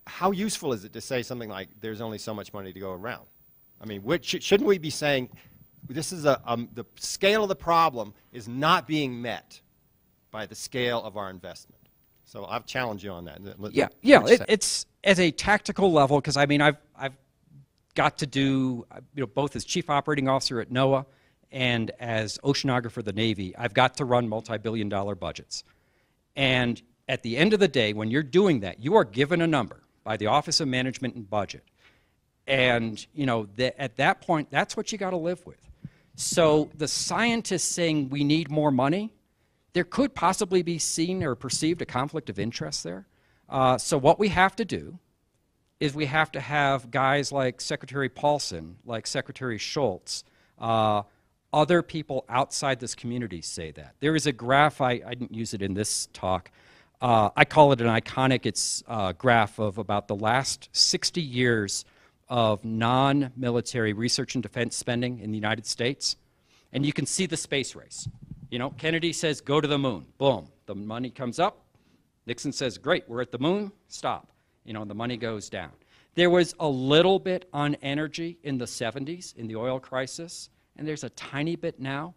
how useful is it to say something like there's only so much money to go around? I mean, shouldn't we be saying this is the scale of the problem is not being met by the scale of our investment? So I've challenged you on that. It's as a tactical level, because I mean I've got to do both as chief operating officer at NOAA and as oceanographer of the Navy. I've got to run multi-billion-dollar budgets, and at the end of the day, when you're doing that, you are given a number by the Office of Management and Budget, and at that point, that's what you got to live with. So the scientists saying we need more money, there could possibly be seen or perceived a conflict of interest there. So what we have to do is we have to have guys like Secretary Paulson, like Secretary Schultz, other people outside this community say that. There is a graph, I didn't use it in this talk, I call it an iconic graph of about the last 60 years of non-military research and defense spending in the United States. And you can see the space race. Kennedy says, go to the moon. Boom. The money comes up. Nixon says, great, we're at the moon. Stop. The money goes down. There was a little bit on energy in the 70s in the oil crisis, and there's a tiny bit now.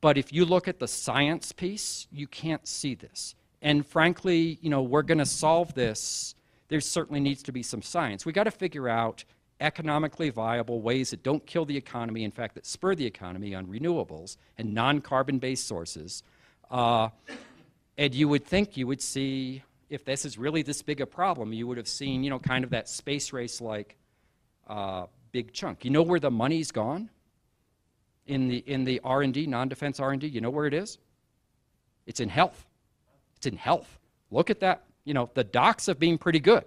But if you look at the science piece, you can't see this. And frankly, we're going to solve this. There certainly needs to be some science. We got to figure out economically viable ways that don't kill the economy, in fact, that spur the economy on renewables and non-carbon-based sources. And you would think you would see, if this is really this big a problem, you would have seen, kind of that space race-like big chunk. You know where the money's gone in the R&D, non-defense R&D? You know where it is? It's in health. It's in health. Look at that. The docs have been pretty good.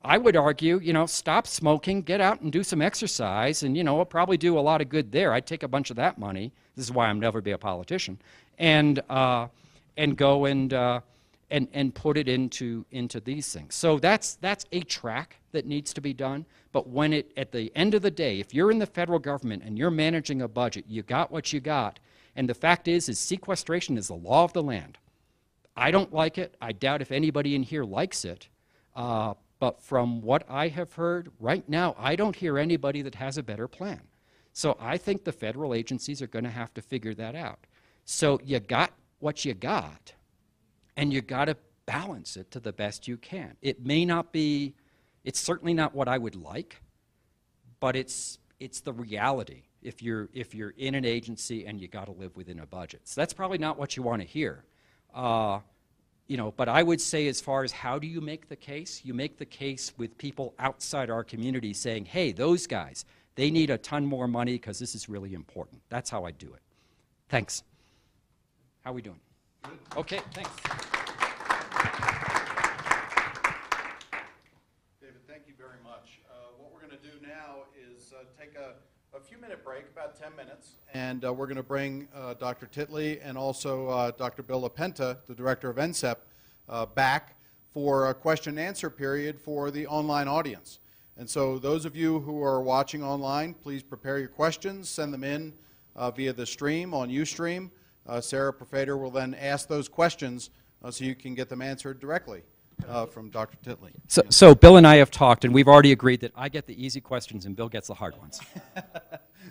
I would argue, stop smoking, get out and do some exercise, and, it'll probably do a lot of good there. I'd take a bunch of that money. This is why I'll never be a politician. And go and put it into these things. So that's a track that needs to be done. But when at the end of the day, if you're in the federal government and you're managing a budget, you got what you got. And the fact is sequestration is the law of the land. I don't like it. I doubt if anybody in here likes it. But from what I have heard, right now, I don't hear anybody that has a better plan. So I think the federal agencies are going to have to figure that out. So you got what you got, and you got to balance it to the best you can. It may not be, it's certainly not what I would like, but it's the reality if you're in an agency and you got to live within a budget. So that's probably not what you want to hear. You know, but I would say as far as how do you make the case, you make the case with people outside our community saying, hey, those guys, they need a ton more money because this is really important. That's how I do it. Thanks. How are we doing? Good. Okay, thanks. David, thank you very much. What we're going to do now is take a few-minute break, about 10 minutes, and we're going to bring Dr. Titley and also Dr. Bill LaPenta, the director of NCEP, back for a question and answer period for the online audience. And so those of you who are watching online, please prepare your questions, send them in via the stream on Ustream. Sarah Perfader will then ask those questions so you can get them answered directly from Dr. Titley. So Bill and I have talked, and we've already agreed that I get the easy questions and Bill gets the hard ones.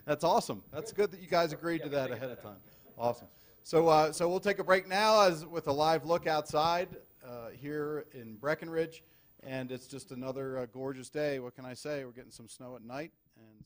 That's awesome. That's good that you guys agreed to that ahead of time. Awesome. So we'll take a break now with a live look outside here in Breckenridge. And it's just another gorgeous day. What can I say? We're getting some snow at night. And